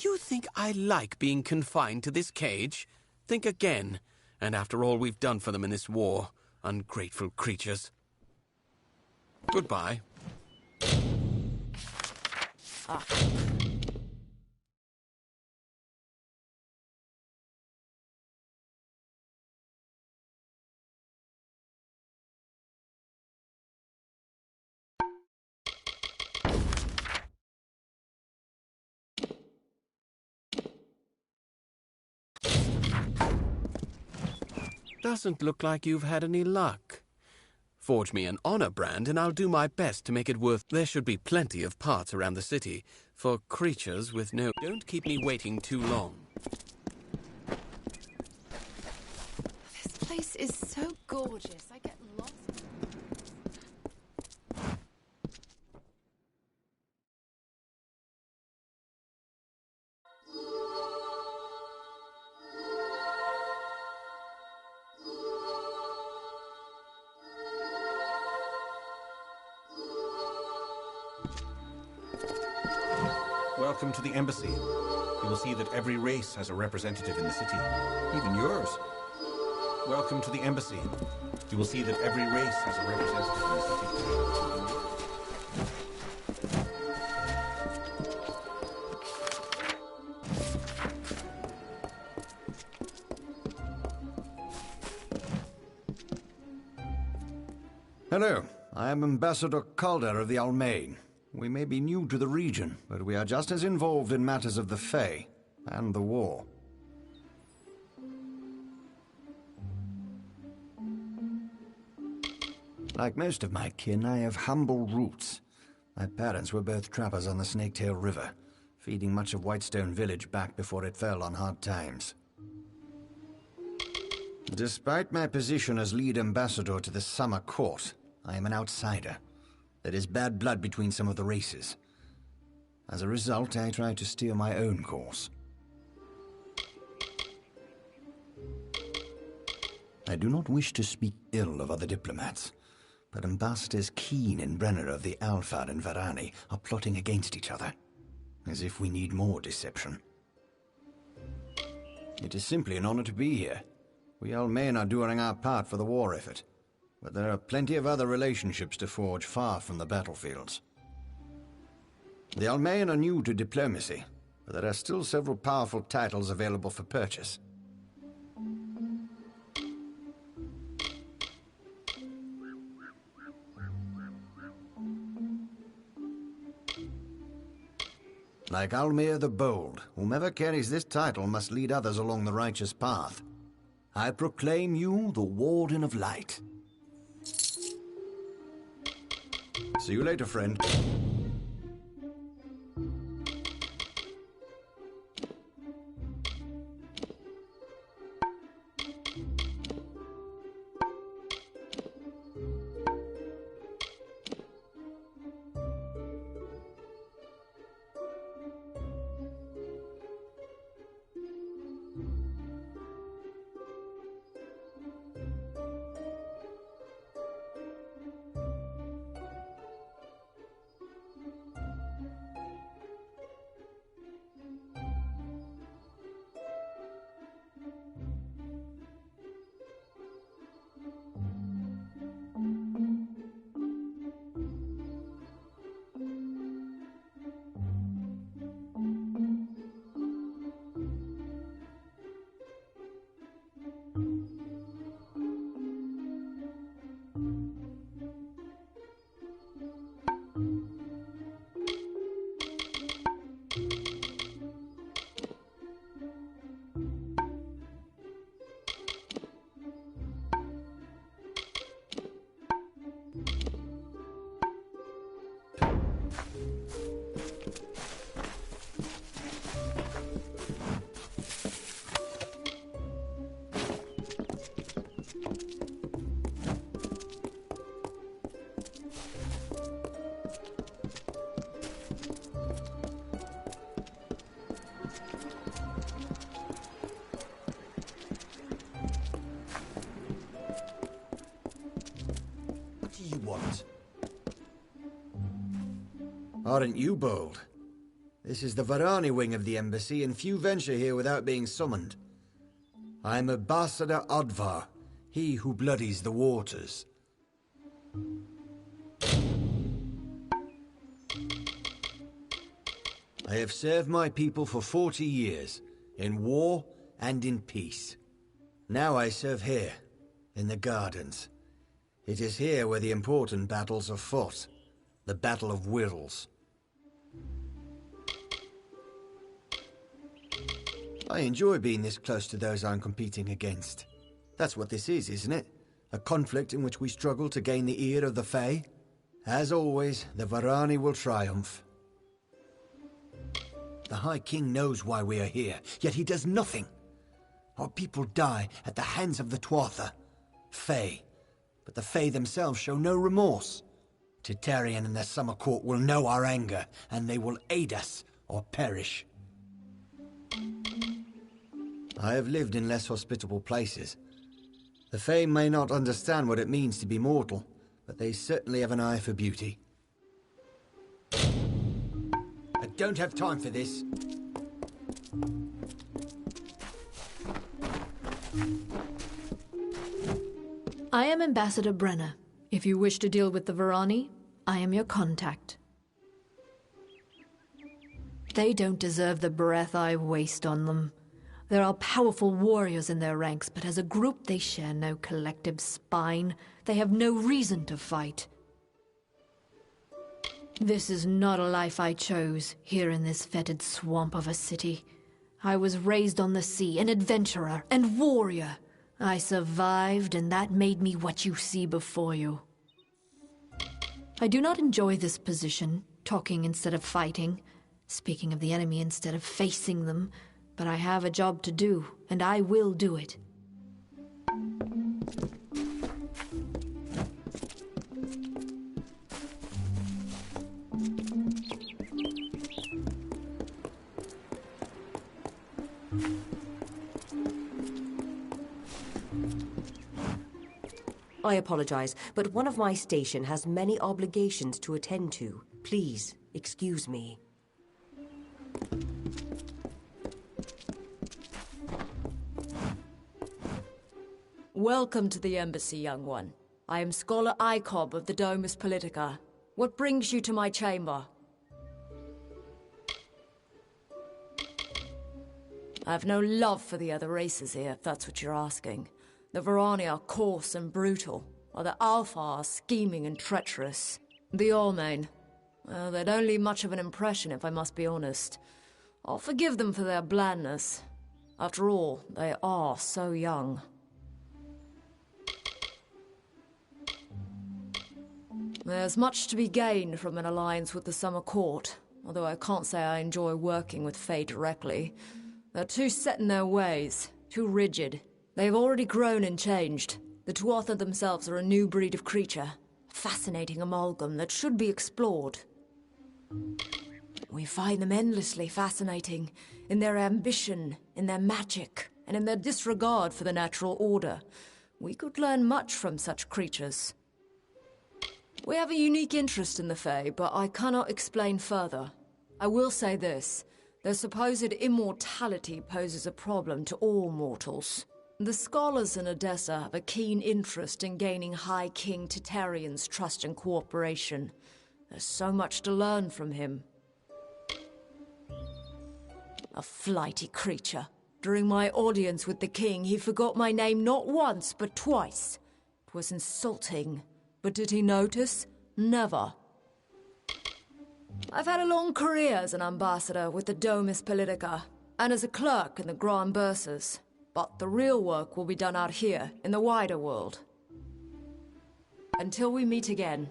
You think I like being confined to this cage? Think again. And after all we've done for them in this war, ungrateful creatures. Goodbye. Doesn't look like you've had any luck. Forge me an honor brand and I'll do my best to make it worth... There should be plenty of parts around the city for creatures with no... Don't keep me waiting too long. This place is so gorgeous. I get lost. Welcome to the embassy. You will see that every race has a representative in the city, even yours. Welcome to the embassy. You will see that every race has a representative in the city. Hello, I am Ambassador Calder of the Almain. We may be new to the region, but we are just as involved in matters of the Fae and the war. Like most of my kin, I have humble roots. My parents were both trappers on the Snaketail River, feeding much of Whitestone Village back before it fell on hard times. Despite my position as lead ambassador to the Summer Court, I am an outsider. There is bad blood between some of the races. As a result, I try to steer my own course. I do not wish to speak ill of other diplomats, but Ambassadors Keen and Brenner of the Alphard and Varani are plotting against each other, as if we need more deception. It is simply an honor to be here. We Almain are doing our part for the war effort, but there are plenty of other relationships to forge far from the battlefields. The Almain are new to diplomacy, but there are still several powerful titles available for purchase. Like Almir the Bold, whomever carries this title must lead others along the righteous path. I proclaim you the Warden of Light. See you later, friend. Aren't you bold? This is the Varani wing of the embassy, and few venture here without being summoned. I'm Ambassador Odvar, he who bloodies the waters. I have served my people for 40 years, in war and in peace. Now I serve here, in the gardens. It is here where the important battles are fought, the Battle of Wills. I enjoy being this close to those I'm competing against. That's what this is, isn't it? A conflict in which we struggle to gain the ear of the Fae? As always, the Varani will triumph. The High King knows why we are here, yet he does nothing. Our people die at the hands of the Tuatha, Fae, but the Fae themselves show no remorse. Titarian and their Summer Court will know our anger, and they will aid us or perish. I have lived in less hospitable places. The Fae may not understand what it means to be mortal, but they certainly have an eye for beauty. I don't have time for this. I am Ambassador Brenner. If you wish to deal with the Varani, I am your contact. They don't deserve the breath I waste on them. There are powerful warriors in their ranks, but as a group they share no collective spine. They have no reason to fight. This is not a life I chose, here in this fetid swamp of a city. I was raised on the sea, an adventurer and warrior. I survived, and that made me what you see before you. I do not enjoy this position, talking instead of fighting, speaking of the enemy instead of facing them, but I have a job to do, and I will do it. I apologize, but one of my station has many obligations to attend to. Please, excuse me. Welcome to the embassy, young one. I am Scholar Icob of the Domus Politica. What brings you to my chamber? I have no love for the other races here, if that's what you're asking. The Varani are coarse and brutal, while the Alpha are scheming and treacherous. The Allmain, well, they don't leave much of an impression, if I must be honest. I'll forgive them for their blandness. After all, they are so young. There's much to be gained from an alliance with the Summer Court, although I can't say I enjoy working with Fae directly. They're too set in their ways, too rigid. They've already grown and changed. The Tuatha themselves are a new breed of creature. A fascinating amalgam that should be explored. We find them endlessly fascinating, in their ambition, in their magic, and in their disregard for the natural order. We could learn much from such creatures. We have a unique interest in the Fae, but I cannot explain further. I will say this. Their supposed immortality poses a problem to all mortals. The scholars in Odessa have a keen interest in gaining High King Titarian's trust and cooperation. There's so much to learn from him. A flighty creature. During my audience with the king, he forgot my name not once, but twice. It was insulting. But did he notice? Never. I've had a long career as an ambassador with the Domus Politica, and as a clerk in the Grand Bursars. But the real work will be done out here, in the wider world. Until we meet again.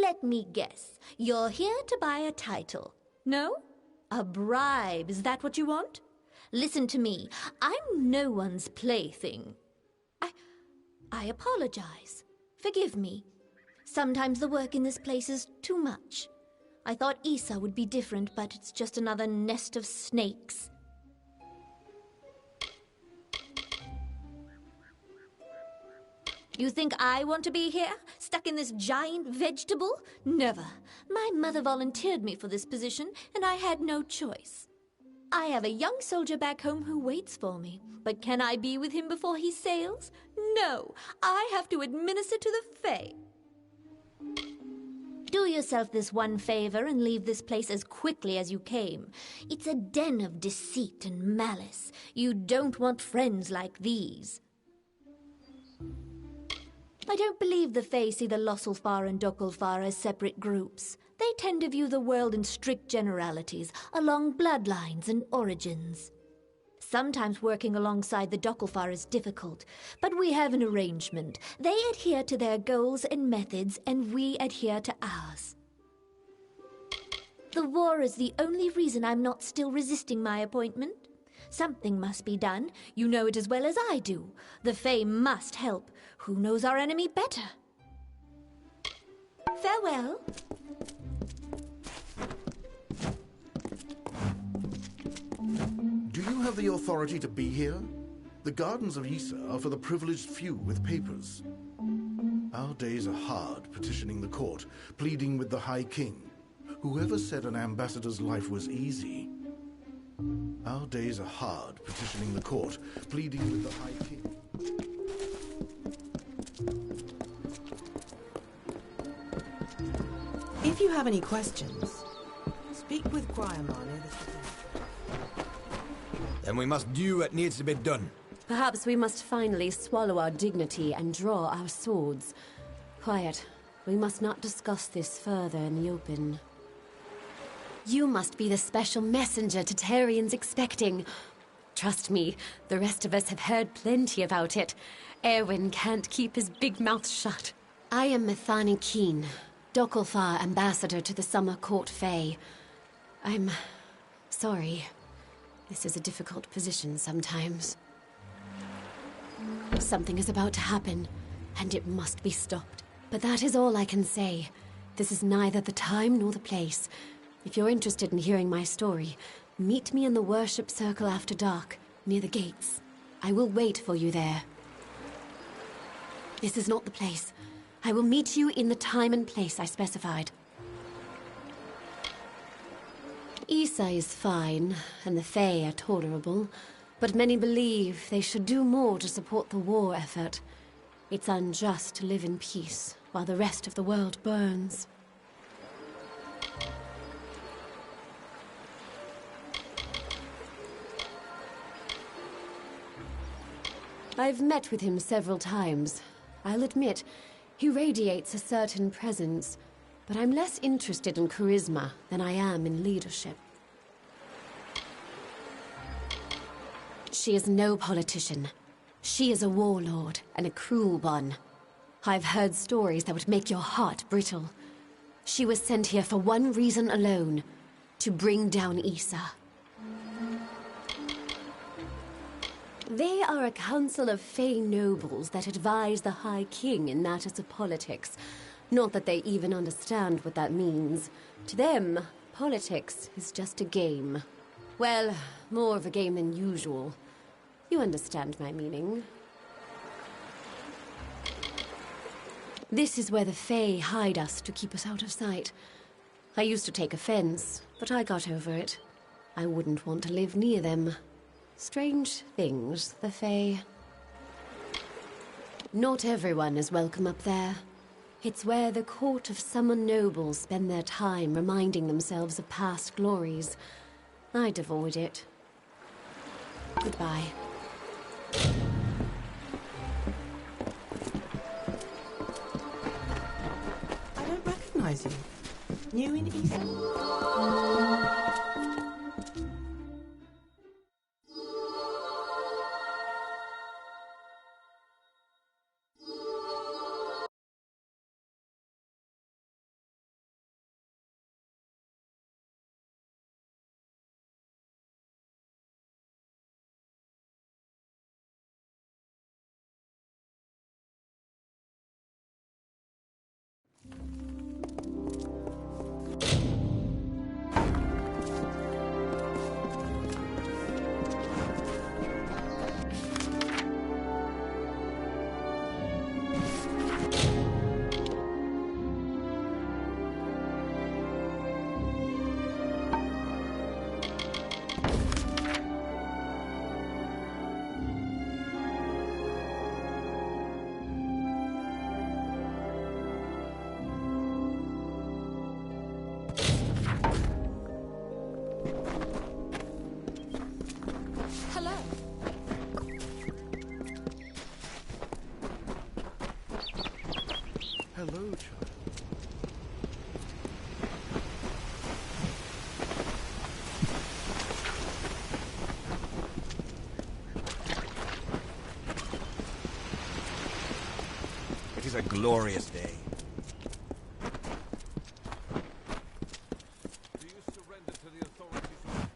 Let me guess. You're here to buy a title. No? A bribe, is that what you want? Listen to me. I'm no one's plaything. I apologize. Forgive me. Sometimes the work in this place is too much. I thought Issa would be different, but it's just another nest of snakes. You think I want to be here, stuck in this giant vegetable? Never. My mother volunteered me for this position, and I had no choice. I have a young soldier back home who waits for me, but can I be with him before he sails? No, I have to administer to the Fae. Do yourself this one favor and leave this place as quickly as you came. It's a den of deceit and malice. You don't want friends like these. I don't believe the Fae see the Losselfar and Dokulfar as separate groups. They tend to view the world in strict generalities, along bloodlines and origins. Sometimes working alongside the Dokulfar is difficult, but we have an arrangement. They adhere to their goals and methods, and we adhere to ours. The war is the only reason I'm not still resisting my appointment. Something must be done. You know it as well as I do. The Fae must help. Who knows our enemy better? Farewell. Do you have the authority to be here? The gardens of Issa are for the privileged few with papers. Our days are hard petitioning the court, pleading with the High King. Whoever said an ambassador's life was easy? Our days are hard petitioning the court, pleading with the High King. If you have any questions, speak with Gryamar near the city. Then we must do what needs to be done. Perhaps we must finally swallow our dignity and draw our swords. Quiet. We must not discuss this further in the open. You must be the special messenger Tatarian's expecting. Trust me, the rest of us have heard plenty about it. Erwin can't keep his big mouth shut. I am Methani Keen, Dokalfar ambassador to the Summer Court Fae. I'm sorry. This is a difficult position sometimes. Something is about to happen, and it must be stopped. But that is all I can say. This is neither the time nor the place. If you're interested in hearing my story, meet me in the worship circle after dark, near the gates. I will wait for you there. This is not the place. I will meet you in the time and place I specified. Issa is fine, and the Fae are tolerable, but many believe they should do more to support the war effort. It's unjust to live in peace while the rest of the world burns. I've met with him several times. I'll admit, he radiates a certain presence, but I'm less interested in charisma than I am in leadership. She is no politician. She is a warlord, and a cruel one. I've heard stories that would make your heart brittle. She was sent here for one reason alone, to bring down Issa. They are a council of Fae nobles that advise the High King in matters of politics. Not that they even understand what that means. To them, politics is just a game. Well, more of a game than usual. You understand my meaning. This is where the Fae hide us to keep us out of sight. I used to take offense, but I got over it. I wouldn't want to live near them. Strange things, the Fae. Not everyone is welcome up there. It's where the court of summer nobles spend their time reminding themselves of past glories. I'd avoid it. Goodbye. I don't recognize you. New in Issa? Hello, child. It is a glorious day.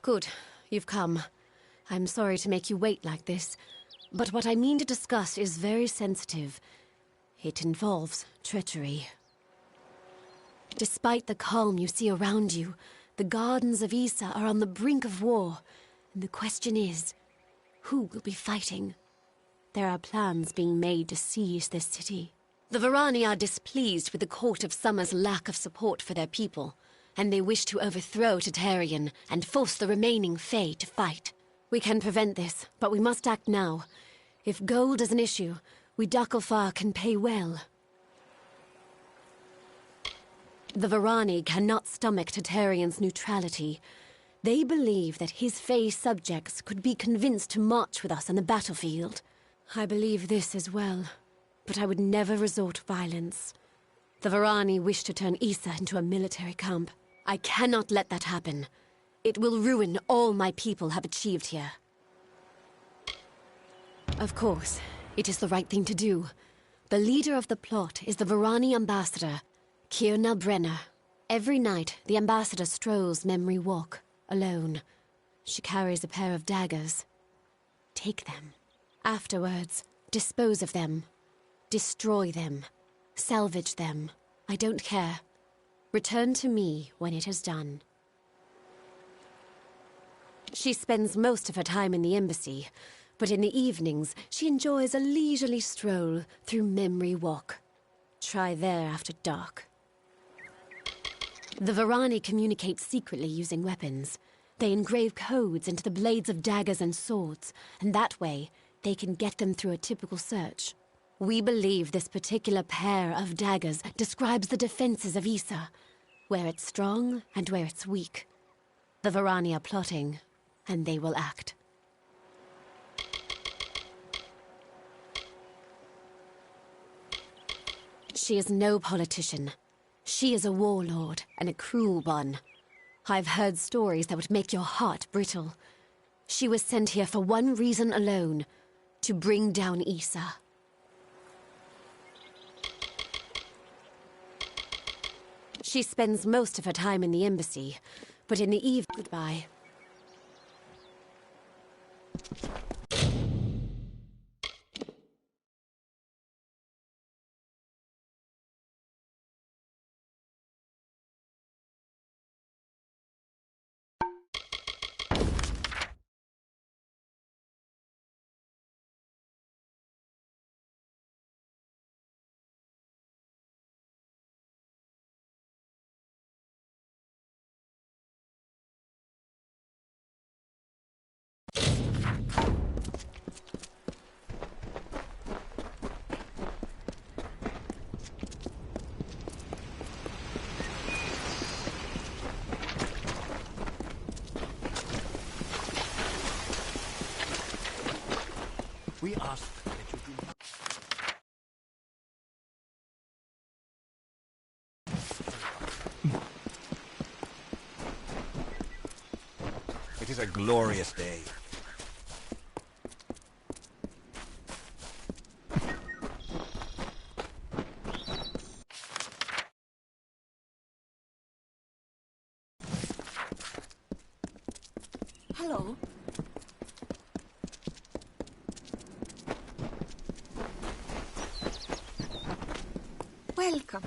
Good. You've come. I'm sorry to make you wait like this, but what I mean to discuss is very sensitive. It involves treachery. Despite the calm you see around you, the gardens of Issa are on the brink of war, and the question is, who will be fighting? There are plans being made to seize this city. The Varani are displeased with the Court of Summer's lack of support for their people, and they wish to overthrow Tatarian and force the remaining Fae to fight. We can prevent this, but we must act now. If gold is an issue, we Dakalfar can pay well. The Varani cannot stomach Tatarian's neutrality. They believe that his Fae subjects could be convinced to march with us on the battlefield. I believe this as well, but I would never resort to violence. The Varani wish to turn Issa into a military camp. I cannot let that happen. It will ruin all my people have achieved here. Of course, it is the right thing to do. The leader of the plot is the Varani ambassador, Kierna Brenner. Every night, the ambassador strolls Memory Walk, alone. She carries a pair of daggers. Take them. Afterwards, dispose of them. Destroy them. Salvage them. I don't care. Return to me when it is done. She spends most of her time in the embassy, but in the evenings, she enjoys a leisurely stroll through Memory Walk. Try there after dark. The Varani communicate secretly using weapons. They engrave codes into the blades of daggers and swords, and that way, they can get them through a typical search. We believe this particular pair of daggers describes the defenses of Issa, where it's strong and where it's weak. The Varani are plotting, and they will act. She is no politician. She is a warlord, and a cruel one. I've heard stories that would make your heart brittle. She was sent here for one reason alone, to bring down Issa. She spends most of her time in the embassy, but in the evening... Goodbye. We ask that you do not... It is a glorious day. Hello. Welcome.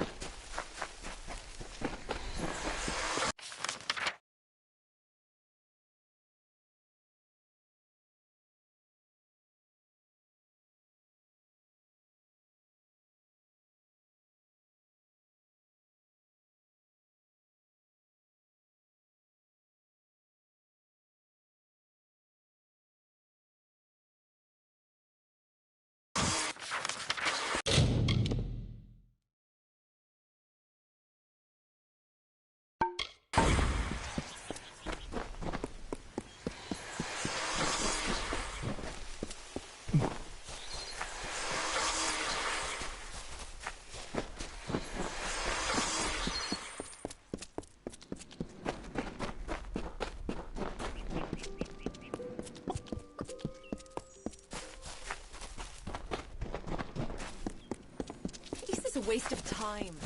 A waste of time.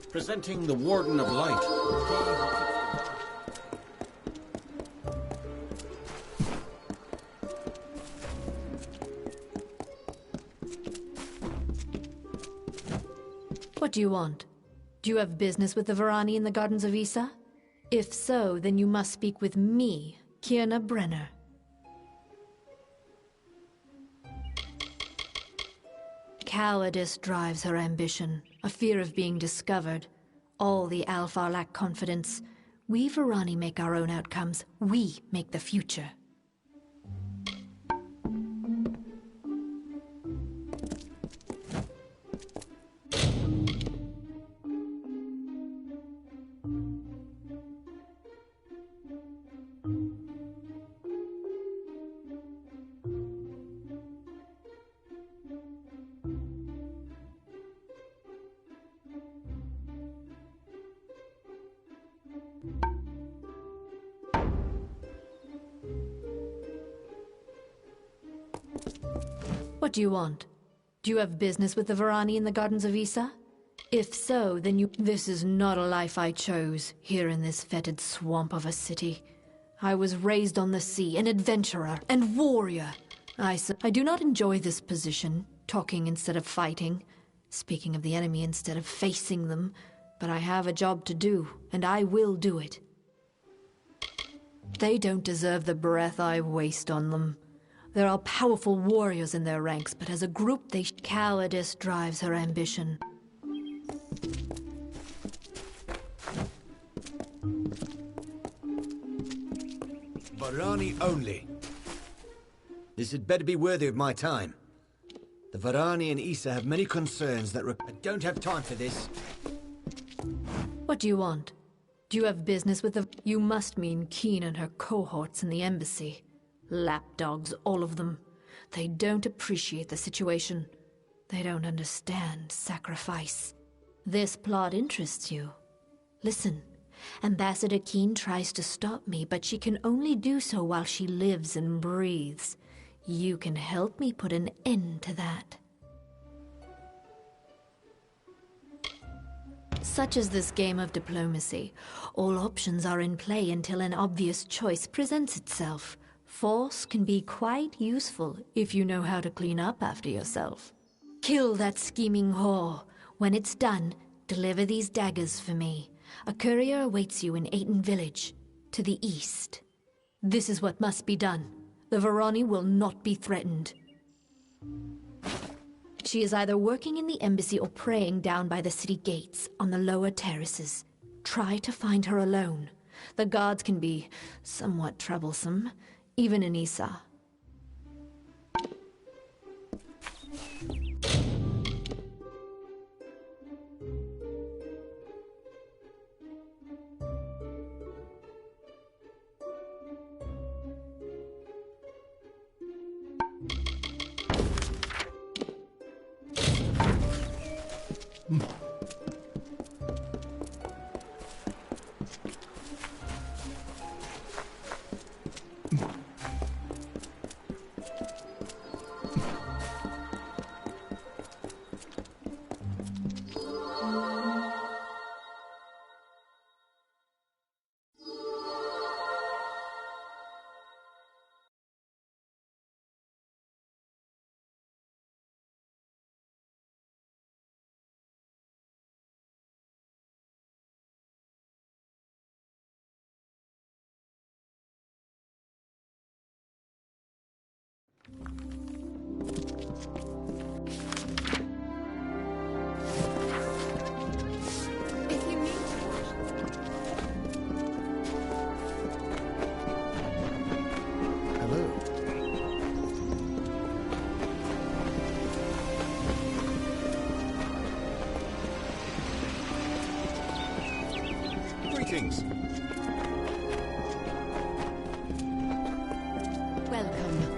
Presenting the Warden of Light. What do you want? Do you have business with the Varani in the Gardens of Issa? If so, then you must speak with me, Kierna Brenner. Cowardice drives her ambition, a fear of being discovered. All the Alpha lack confidence. We Varani make our own outcomes. We make the future. What do you want? Do you have business with the Varani in the Gardens of Isa? If so, then you— This is not a life I chose, here in this fetid swamp of a city. I was raised on the sea, an adventurer and warrior. I do not enjoy this position, talking instead of fighting, speaking of the enemy instead of facing them, but I have a job to do, and I will do it. They don't deserve the breath I waste on them. There are powerful warriors in their ranks, but as a group cowardice drives her ambition. Varani only. This had better be worthy of my time. The Varani and Isa have many concerns that I don't have time for this. What do you want? Do you have business with the— You must mean Keen and her cohorts in the embassy. Lapdogs, all of them. They don't appreciate the situation. They don't understand sacrifice. This plot interests you. Listen, Ambassador Keen tries to stop me, but she can only do so while she lives and breathes. You can help me put an end to that. Such is this game of diplomacy. All options are in play until an obvious choice presents itself. Force can be quite useful if you know how to clean up after yourself. Kill that scheming whore. When it's done, deliver these daggers for me. A courier awaits you in Aten village, to the east. This is what must be done. The Varani will not be threatened. She is either working in the embassy or praying down by the city gates on the lower terraces. Try to find her alone. The guards can be somewhat troublesome, even in Isa. Greetings. Welcome.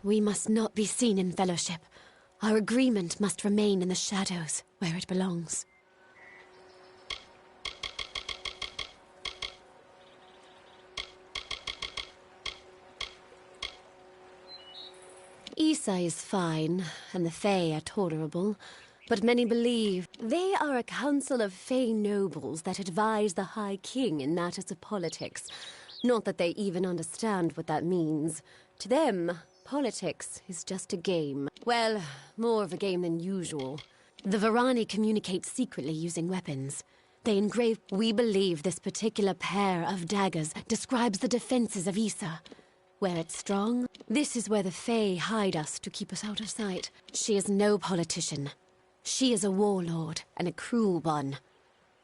We must not be seen in fellowship. Our agreement must remain in the shadows, where it belongs. Isa is fine, and the Fae are tolerable, but many believe they are a council of Fae nobles that advise the High King in matters of politics. Not that they even understand what that means. To them, politics is just a game. Well, more of a game than usual. The Varani communicate secretly using weapons. They engrave— We believe this particular pair of daggers describes the defenses of Isa. Where it's strong, this is where the Fae hide us to keep us out of sight. She is no politician. She is a warlord, and a cruel one.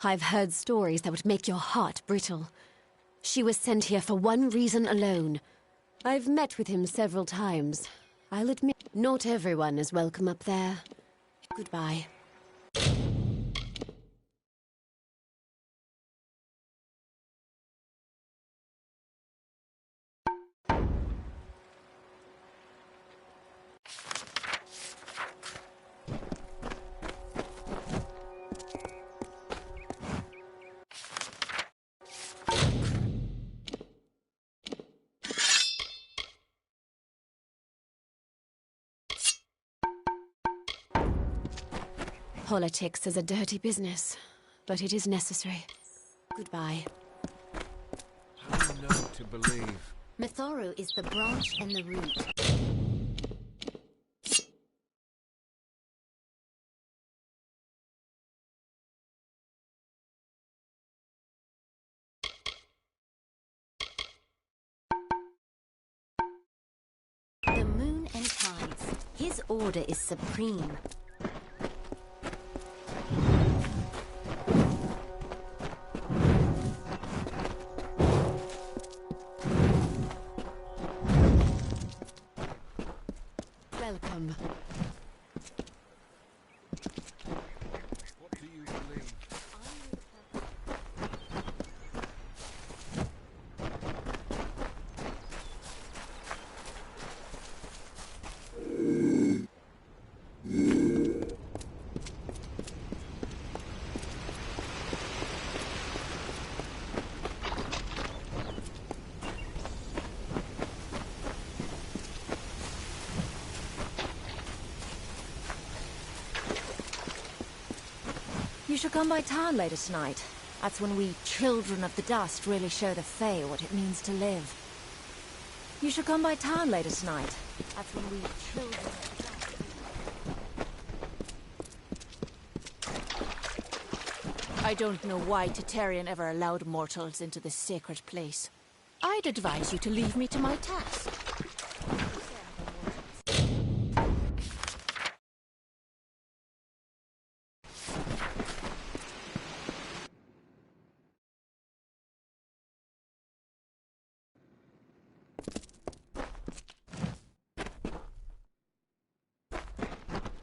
I've heard stories that would make your heart brittle. She was sent here for one reason alone. I've met with him several times. I'll admit, not everyone is welcome up there. Goodbye. Politics is a dirty business, but it is necessary. Goodbye. How do you know to believe? Mithoru is the branch and the root. The moon and tides. His order is supreme. Welcome. What do you believe? You should come by town later tonight. That's when we children of the dust really show the Fae what it means to live. You should come by town later tonight. That's when we children of the dust... I don't know why Tatarian ever allowed mortals into this sacred place. I'd advise you to leave me to my task.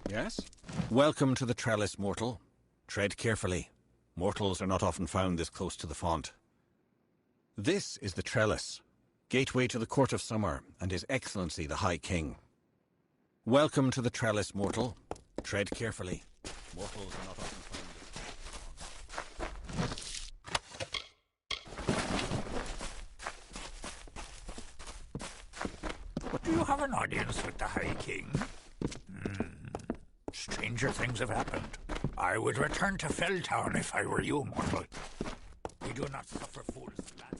Yes? Welcome to the trellis, mortal. Tread carefully. Mortals are not often found this close to the font. This is the trellis, gateway to the court of summer, and His Excellency the High King. Welcome to the trellis, mortal. Tread carefully. Mortals are not often found. But do you have an audience with the High King? Stranger things have happened. I would return to Felltown if I were you, mortal. We do not suffer fools gladly.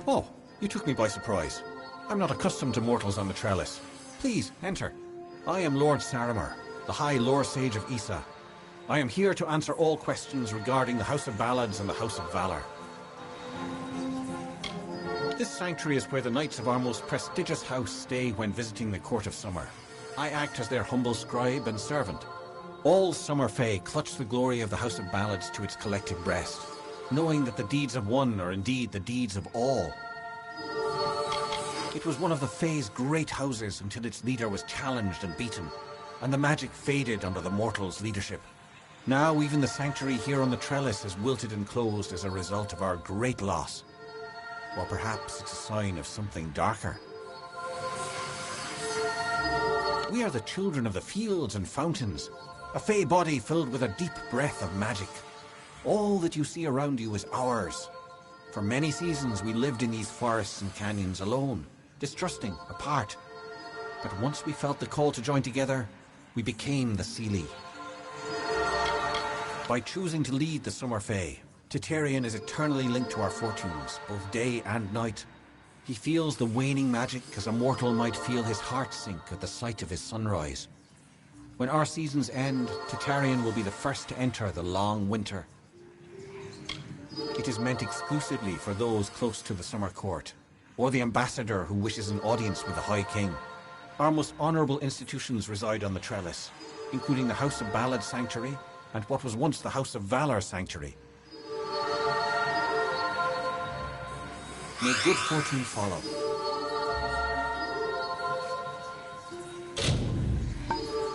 Oh, you took me by surprise. I'm not accustomed to mortals on the trellis. Please, enter. I am Lord Saramer, the High Lore Sage of Issa. I am here to answer all questions regarding the House of Ballads and the House of Valor. This sanctuary is where the knights of our most prestigious house stay when visiting the Court of Summer. I act as their humble scribe and servant. All Summer Fae clutch the glory of the House of Ballads to its collective breast, knowing that the deeds of one are indeed the deeds of all. It was one of the Fae's great houses until its leader was challenged and beaten, and the magic faded under the mortals' leadership. Now even the sanctuary here on the trellis is wilted and closed as a result of our great loss. Or perhaps it's a sign of something darker. We are the children of the fields and fountains, a Fae body filled with a deep breath of magic. All that you see around you is ours. For many seasons we lived in these forests and canyons alone, distrusting, apart. But once we felt the call to join together, we became the Seelie. By choosing to lead the Summer Fae, Tatarian is eternally linked to our fortunes, both day and night. He feels the waning magic as a mortal might feel his heart sink at the sight of his sunrise. When our seasons end, Tatarian will be the first to enter the long winter. It is meant exclusively for those close to the Summer Court, or the ambassador who wishes an audience with the High King. Our most honourable institutions reside on the trellis, including the House of Ballad Sanctuary and what was once the House of Valor Sanctuary. May good fortune follow.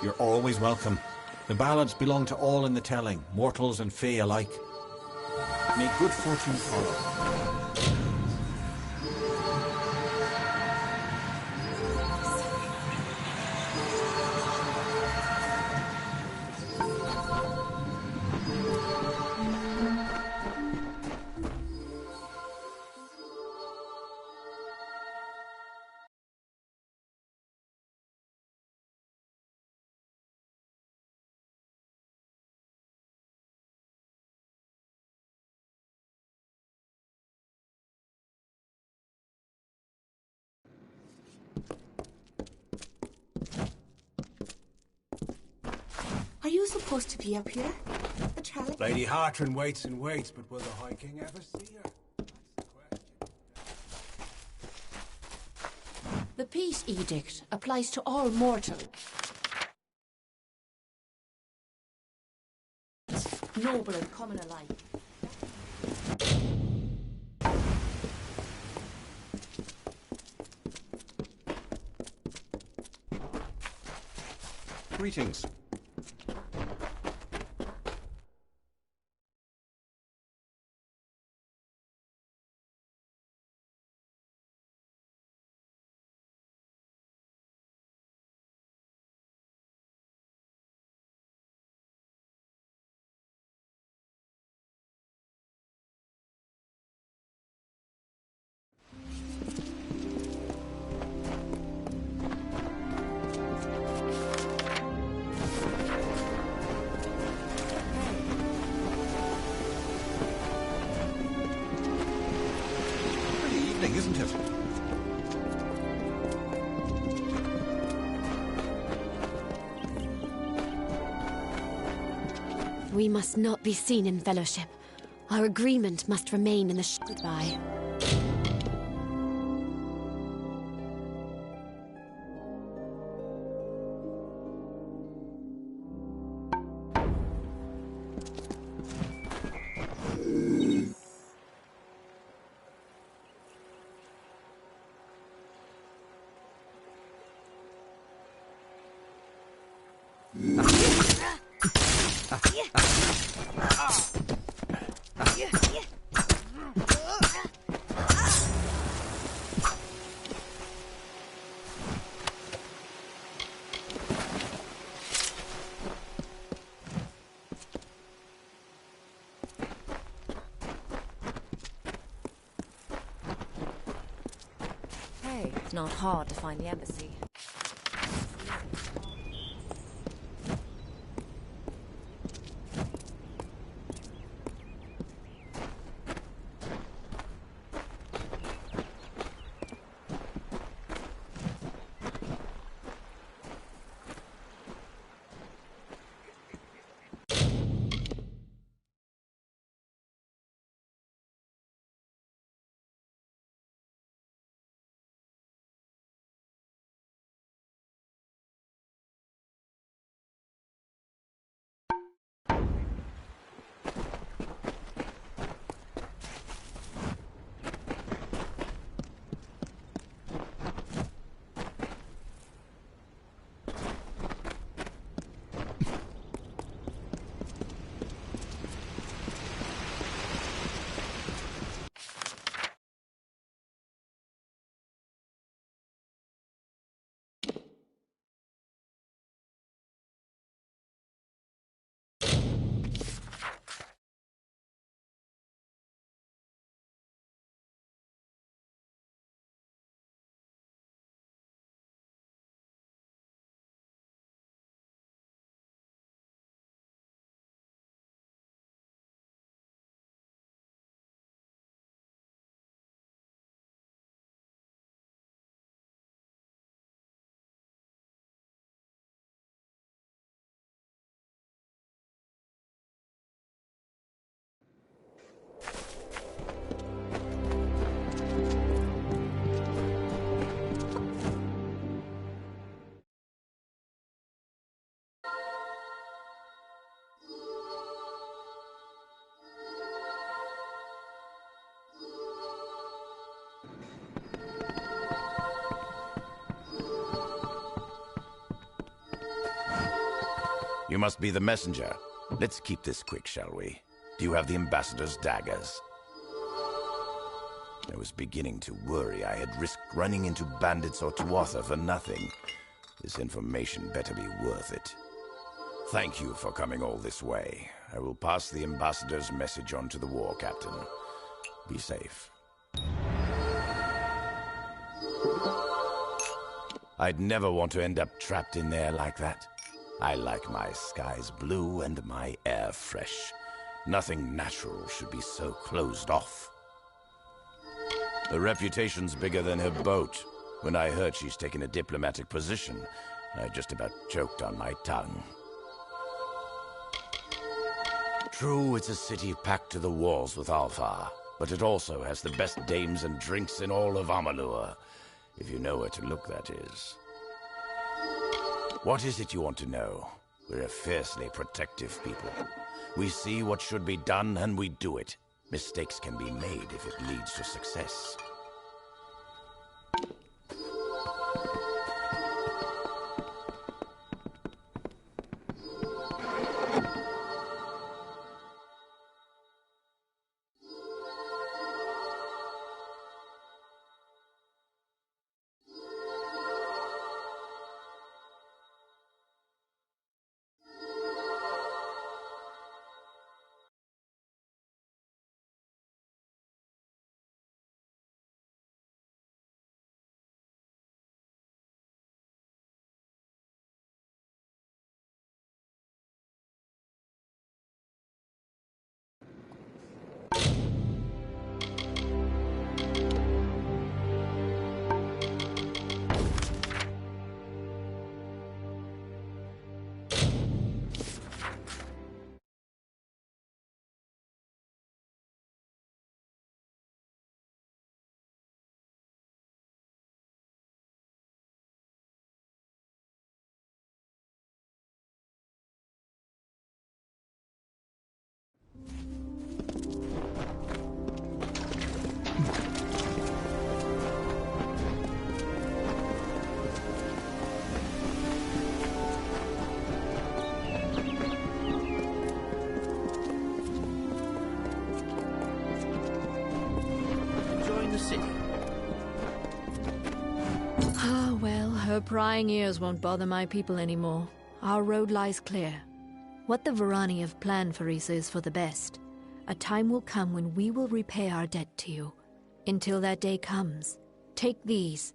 You're always welcome. The ballads belong to all in the telling, mortals and Fae alike. May good fortune follow. you supposed to be up here? The challenge? Lady Hartran waits and waits, but will the High King ever see her? The peace edict applies to all mortals. Noble and common alike. Greetings. Isn't it? We must not be seen in fellowship. Our agreement must remain in the goodbye. It's not hard to find the embassy. You must be the messenger. Let's keep this quick, shall we? Do you have the ambassador's daggers? I was beginning to worry I had risked running into bandits or Tuatha for nothing. This information better be worth it. Thank you for coming all this way. I will pass the ambassador's message on to the war captain. Be safe. I'd never want to end up trapped in there like that. I like my skies blue and my air fresh. Nothing natural should be so closed off. Her reputation's bigger than her boat. When I heard she's taken a diplomatic position, I just about choked on my tongue. True, it's a city packed to the walls with Alfar, but it also has the best dames and drinks in all of Amalur. If you know where to look, that is. What is it you want to know? We're a fiercely protective people. We see what should be done and we do it. Mistakes can be made if it leads to success. Her prying ears won't bother my people anymore. Our road lies clear. What the Varani have planned for Issa is for the best. A time will come when we will repay our debt to you. Until that day comes, take these.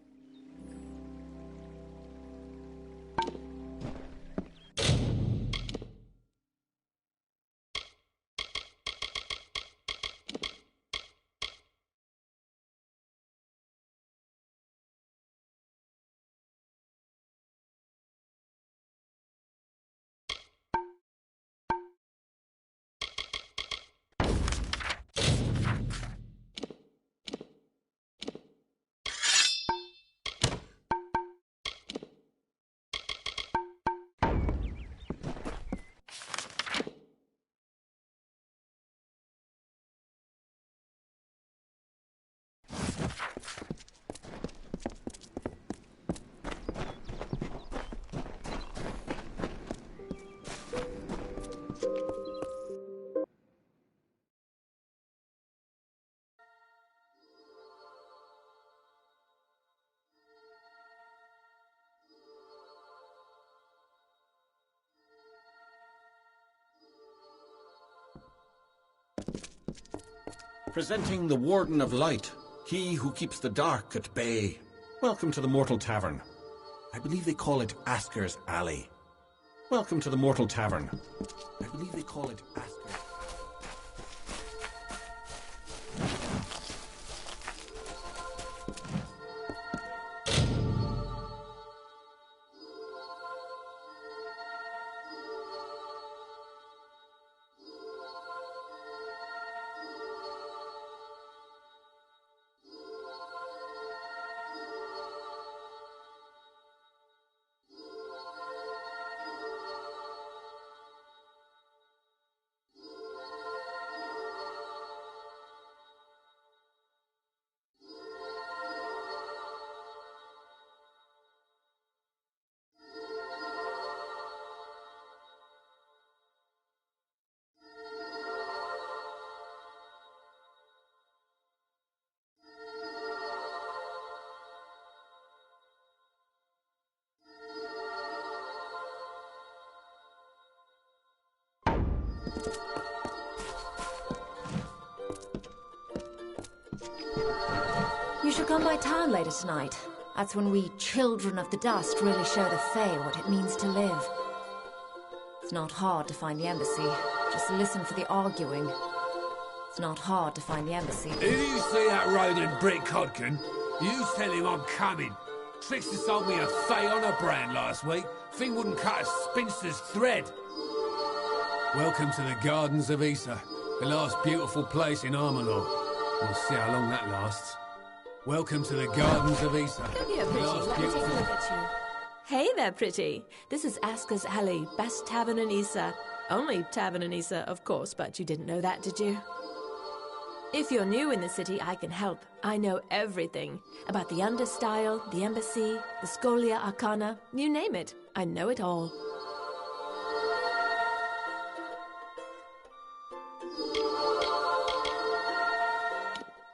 Presenting the Warden of Light, he who keeps the dark at bay. Welcome to the Mortal Tavern. I believe they call it Asker's Alley. Welcome to the Mortal Tavern. I believe they call it Asker's... You should come by town later tonight. That's when we Children of the Dust really show the Fae what it means to live. It's not hard to find the embassy. Just listen for the arguing. It's not hard to find the embassy. If you see that rodent Brick Hodkin, you tell him I'm coming. Trickster sold me a Fae on a brand last week. Thing wouldn't cut a spinster's thread. Welcome to the Gardens of Issa, the last beautiful place in Amalur. We'll see how long that lasts. Welcome to the Gardens of Issa. Come here, pretty. Let me take a look at you. Hey there, pretty. This is Aska's Alley, best tavern in Issa. Only tavern in Issa, of course, but you didn't know that, did you? If you're new in the city, I can help. I know everything. About the Understyle, the Embassy, the Scholia Arcana, you name it. I know it all.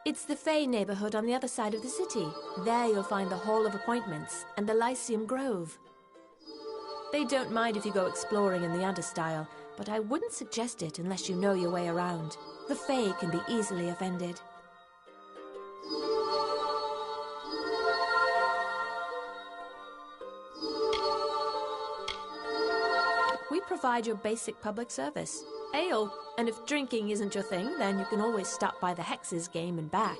It's the Fey neighborhood on the other side of the city. There you'll find the Hall of Appointments and the Lyceum Grove. They don't mind if you go exploring in the Understyle, but I wouldn't suggest it unless you know your way around. The Fey can be easily offended. We provide your basic public service. Ale, and if drinking isn't your thing, then you can always stop by the Hexes game and back.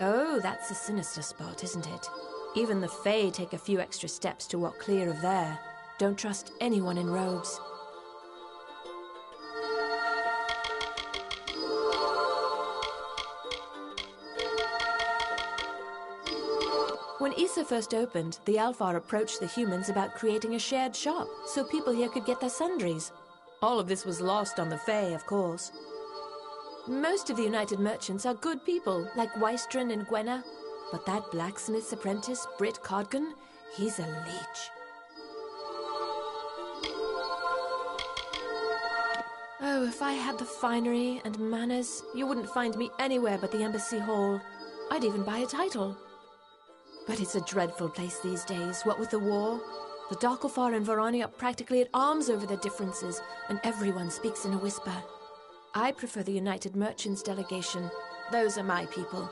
Oh, that's a sinister spot, isn't it? Even the Fae take a few extra steps to walk clear of there. Don't trust anyone in robes. When Issa first opened, the Alfar approached the humans about creating a shared shop, so people here could get their sundries. All of this was lost on the Fae, of course. Most of the United Merchants are good people, like Wystron and Gwenna. But that blacksmith's apprentice, Britt Codgan, he's a leech. Oh, if I had the finery and manners, you wouldn't find me anywhere but the Embassy Hall. I'd even buy a title. But it's a dreadful place these days, what with the war. The Darkelfar and Varani are practically at arms over their differences, and everyone speaks in a whisper. I prefer the United Merchants delegation. Those are my people.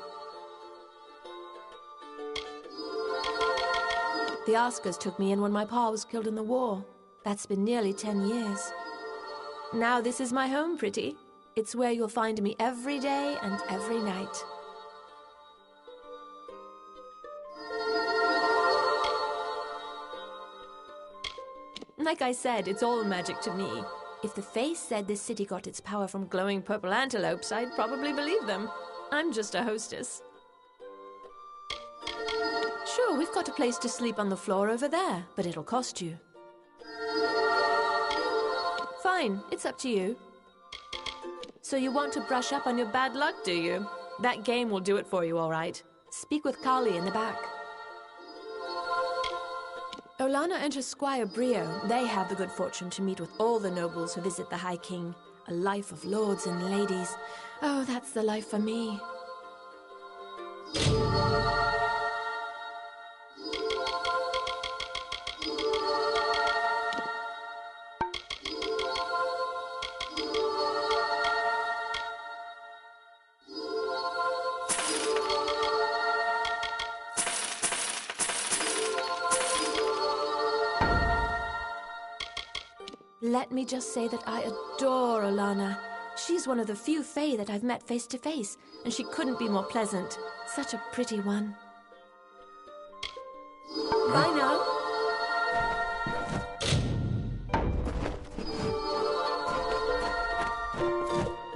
The Askers took me in when my pa was killed in the war. That's been nearly 10 years. Now this is my home, pretty. It's where you'll find me every day and every night. Like I said, it's all magic to me. If the Fae said this city got its power from glowing purple antelopes, I'd probably believe them. I'm just a hostess. Sure, we've got a place to sleep on the floor over there, but it'll cost you. Fine, it's up to you. So you want to brush up on your bad luck, do you? That game will do it for you, all right. Speak with Kali in the back. Olana and her squire Brio, they have the good fortune to meet with all the nobles who visit the High King. A life of lords and ladies. Oh, that's the life for me. Let me just say that I adore Olana. She's one of the few Fae that I've met face to face, and she couldn't be more pleasant. Such a pretty one. Bye now.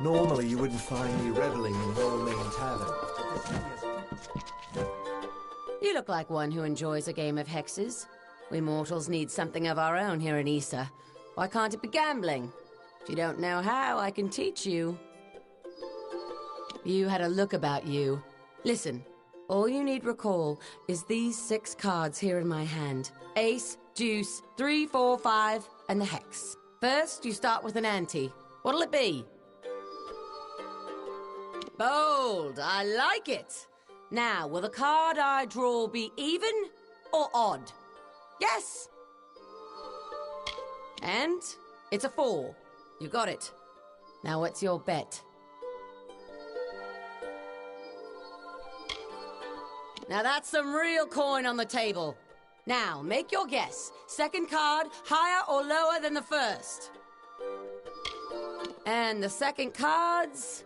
Normally you wouldn't find me reveling in Hallmain Tavern. You look like one who enjoys a game of hexes. We mortals need something of our own here in Issa. Why can't it be gambling? If you don't know how, I can teach you. You had a look about you. Listen, all you need recall is these 6 cards here in my hand. Ace, deuce, 3, 4, 5, and the hex. First, you start with an ante. What'll it be? Bold, I like it. Now, will the card I draw be even or odd? Yes! And it's a 4. You got it. Now what's your bet? Now that's some real coin on the table. Now, make your guess. Second card, higher or lower than the first? And the second card's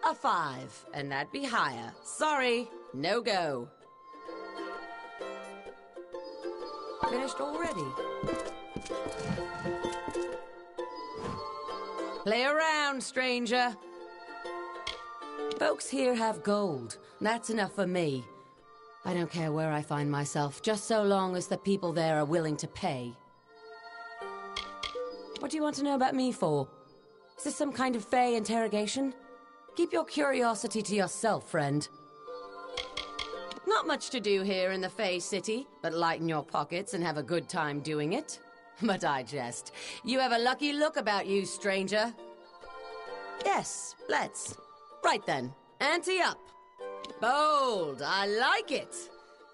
a 5, and that'd be higher. Sorry, no go. Finished already. Play around, stranger. Folks here have gold. That's enough for me. I don't care where I find myself, just so long as the people there are willing to pay. What do you want to know about me for? Is this some kind of Fey interrogation? Keep your curiosity to yourself, friend. Not much to do here in the Fey City, but lighten your pockets and have a good time doing it. But I jest. You have a lucky look about you, stranger. Yes, let's. Right then, ante up. Bold, I like it.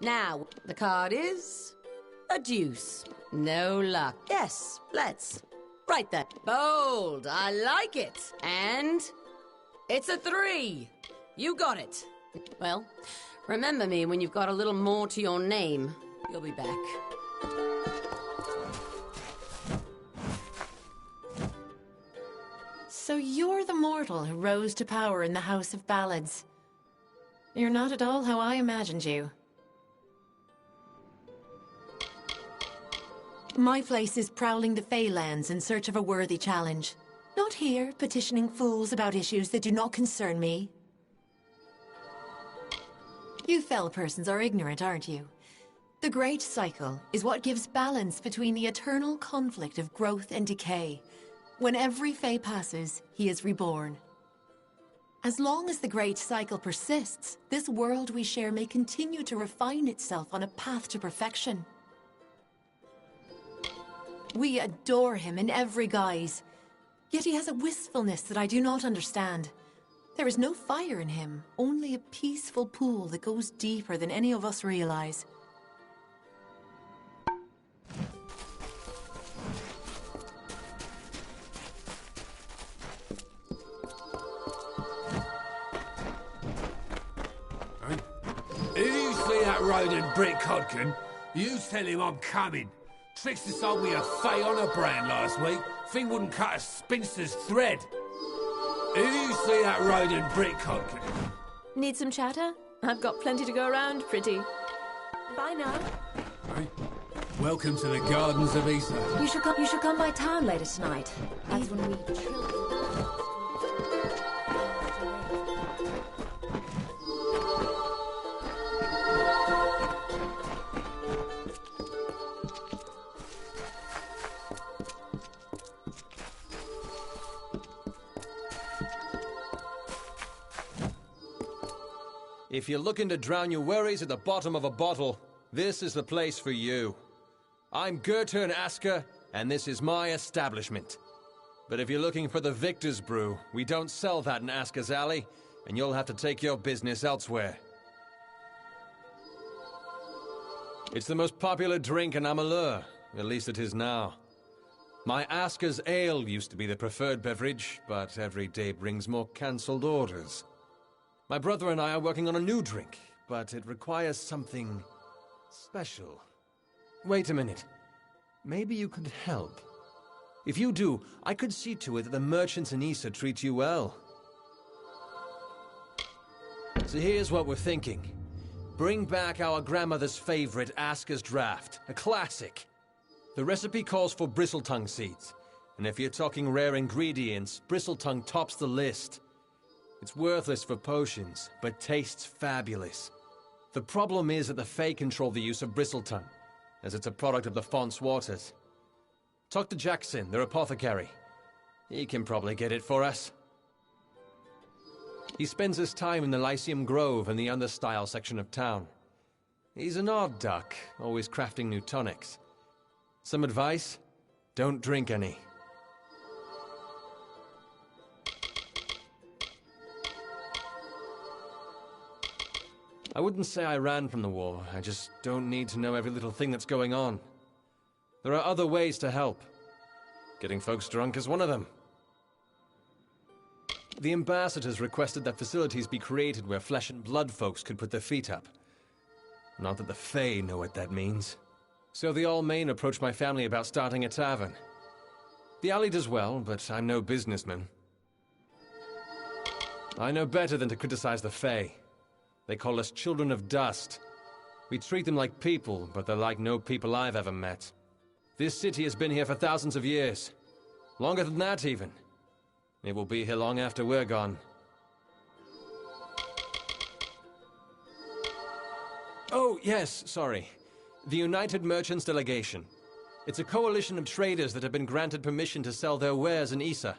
Now, the card is a deuce. No luck. Yes, let's. Right then. Bold, I like it. And it's a 3. You got it. Well, remember me when you've got a little more to your name. You'll be back. So you're the mortal who rose to power in the House of Ballads. You're not at all how I imagined you. My place is prowling the Feylands in search of a worthy challenge. Not here petitioning fools about issues that do not concern me. You fell persons are ignorant, aren't you? The Great Cycle is what gives balance between the eternal conflict of growth and decay. When every Fey passes, he is reborn. As long as the Great Cycle persists, this world we share may continue to refine itself on a path to perfection. We adore him in every guise, yet he has a wistfulness that I do not understand. There is no fire in him, only a peaceful pool that goes deeper than any of us realize. If you see that rodent Brick Hodkin, you tell him I'm coming. Trickster sold me a Fey Honor brand last week. Thing wouldn't cut a spinster's thread. If you see that rodent Brick Hodkin... Need some chatter? I've got plenty to go around, pretty. Bye now. Hey, welcome to the Gardens of Issa. You should come by town later tonight. That's when we chill. If you're looking to drown your worries at the bottom of a bottle, this is the place for you. I'm Gertern Asker, and this is my establishment. But if you're looking for the Victor's Brew, we don't sell that in Asker's Alley, and you'll have to take your business elsewhere. It's the most popular drink in Amalur, at least it is now. My Asker's Ale used to be the preferred beverage, but every day brings more cancelled orders. My brother and I are working on a new drink, but it requires something special. Wait a minute. Maybe you could help. If you do, I could see to it that the merchants in Issa treat you well. So here's what we're thinking. Bring back our grandmother's favorite Asker's Draft, a classic. The recipe calls for bristletongue seeds, and if you're talking rare ingredients, bristletongue tops the list. It's worthless for potions, but tastes fabulous. The problem is that the Fae control the use of bristletongue, as it's a product of the Font's waters. Talk to Jackson, their apothecary. He can probably get it for us. He spends his time in the Lyceum Grove and the Understyle section of town. He's an odd duck, always crafting new tonics. Some advice? Don't drink any. I wouldn't say I ran from the war, I just don't need to know every little thing that's going on. There are other ways to help. Getting folks drunk is one of them. The ambassadors requested that facilities be created where flesh and blood folks could put their feet up. Not that the Fae know what that means. So the Almain approached my family about starting a tavern. The alley does well, but I'm no businessman. I know better than to criticize the Fae. They call us children of dust. We treat them like people, but they're like no people I've ever met. This city has been here for thousands of years. Longer than that, even. It will be here long after we're gone. Oh, yes, sorry. The United Merchants Delegation. It's a coalition of traders that have been granted permission to sell their wares in Issa.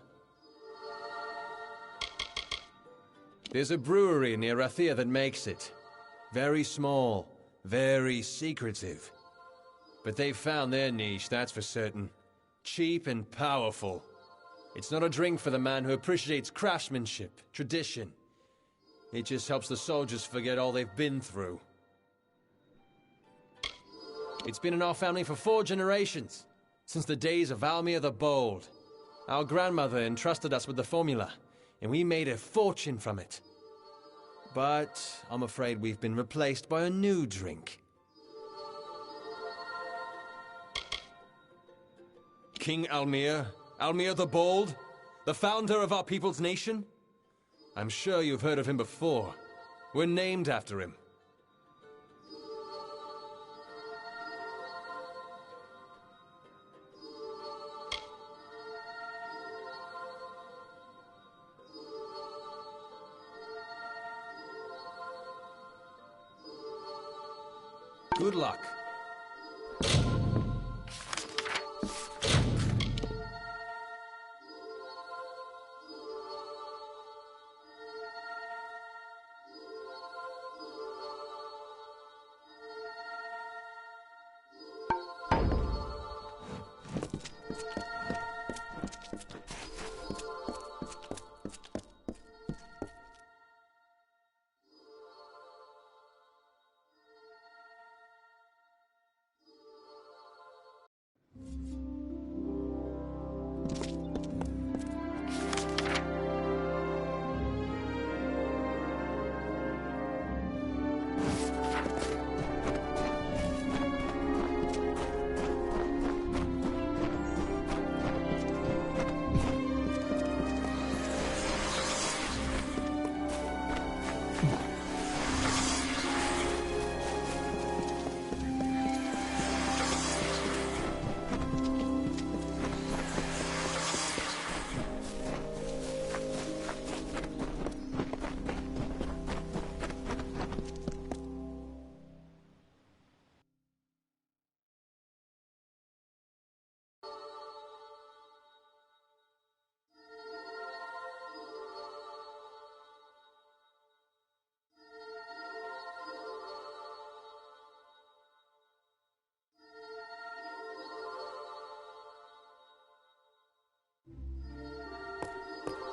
There's a brewery near Rathia that makes it. Very small, very secretive. But they've found their niche, that's for certain. Cheap and powerful. It's not a drink for the man who appreciates craftsmanship, tradition. It just helps the soldiers forget all they've been through. It's been in our family for 4 generations, since the days of Almir the Bold. Our grandmother entrusted us with the formula, and we made a fortune from it. But I'm afraid we've been replaced by a new drink. King Almir? Almir the Bold? The founder of our people's nation? I'm sure you've heard of him before. We're named after him. Good luck.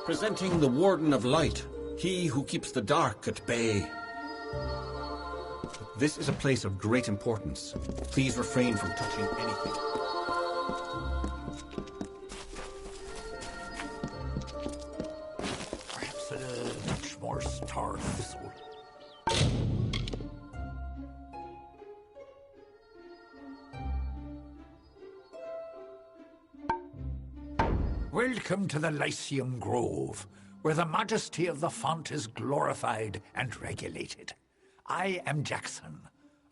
Presenting the Warden of Light, he who keeps the dark at bay. This is a place of great importance. Please refrain from touching anything. Perhaps a much more star thistle. Welcome to the Lyceum Grove, where the majesty of the font is glorified and regulated. I am Jackson,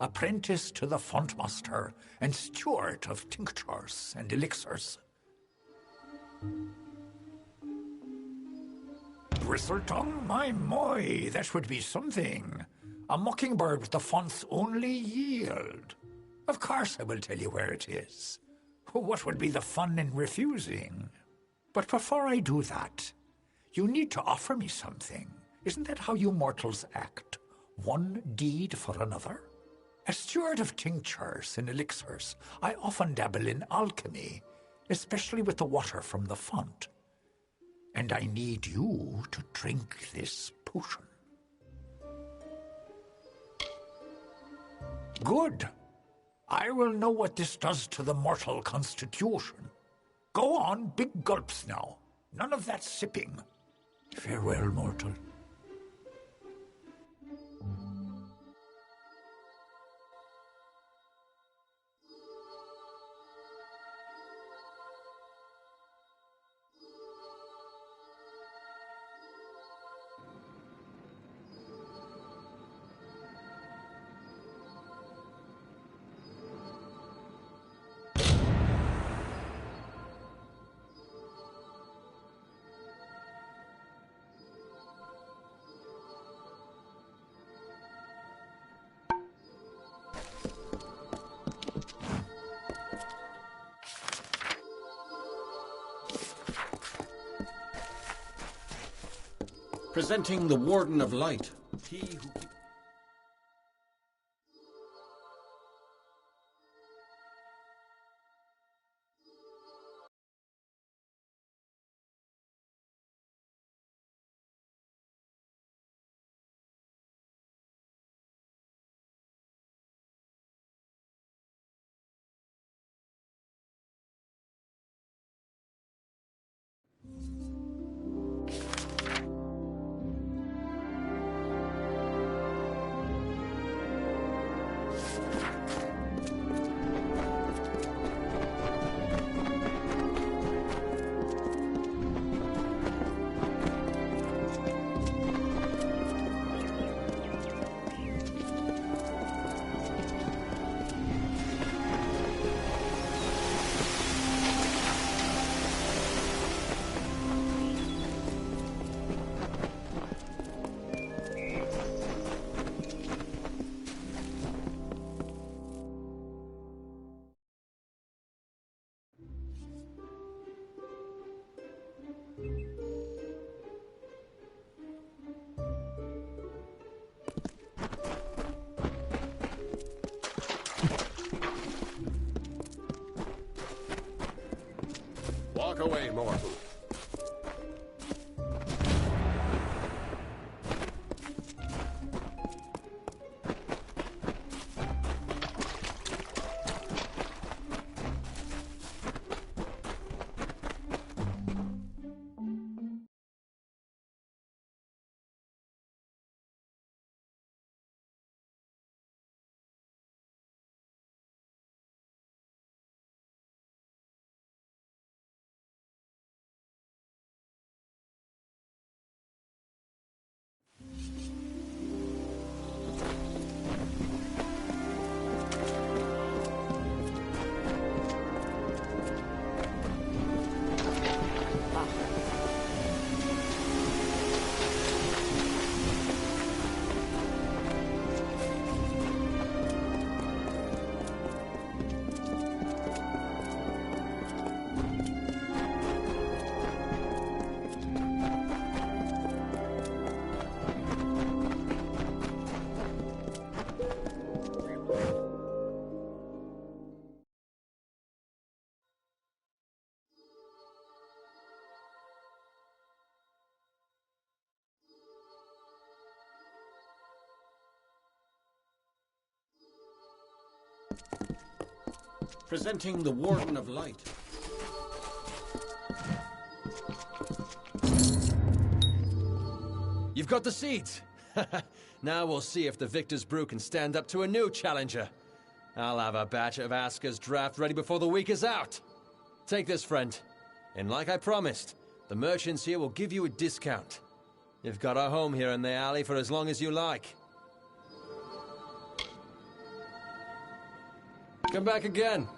apprentice to the fontmaster and steward of tinctures and elixirs. Bristletongue, my moy, that would be something. A mockingbird with the font's only yield. Of course I will tell you where it is. What would be the fun in refusing? But before I do that, you need to offer me something. Isn't that how you mortals act? One deed for another? As steward of tinctures and elixirs, I often dabble in alchemy, especially with the water from the font. And I need you to drink this potion. Good. I will know what this does to the mortal constitution. Go on, big gulps now. None of that sipping. Farewell, mortal. Presenting the Warden of Light. He who... Walk away, mortal. Presenting the Warden of Light. You've got the seeds! Now we'll see if the Victor's Brew can stand up to a new challenger. I'll have a batch of Asker's draft ready before the week is out. Take this, friend. And like I promised, the merchants here will give you a discount. You've got a home here in the alley for as long as you like. Come back again.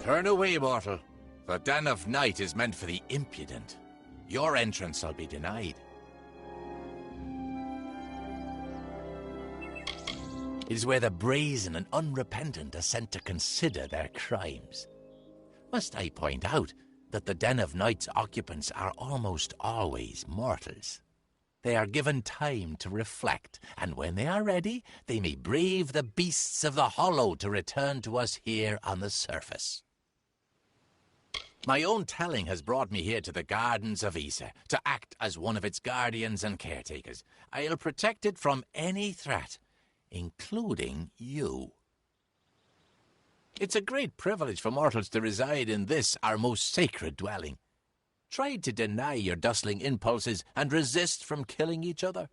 Turn away, mortal. The Den of Night is meant for the impudent. Your entrance shall be denied. It is where the brazen and unrepentant are sent to consider their crimes. Must I point out that the Den of Night's occupants are almost always mortals? They are given time to reflect, and when they are ready, they may brave the beasts of the hollow to return to us here on the surface. My own telling has brought me here to the Gardens of Issa, to act as one of its guardians and caretakers. I'll protect it from any threat, including you. It's a great privilege for mortals to reside in this, our most sacred dwelling. Try to deny your dustling impulses and resist from killing each other.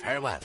Farewell.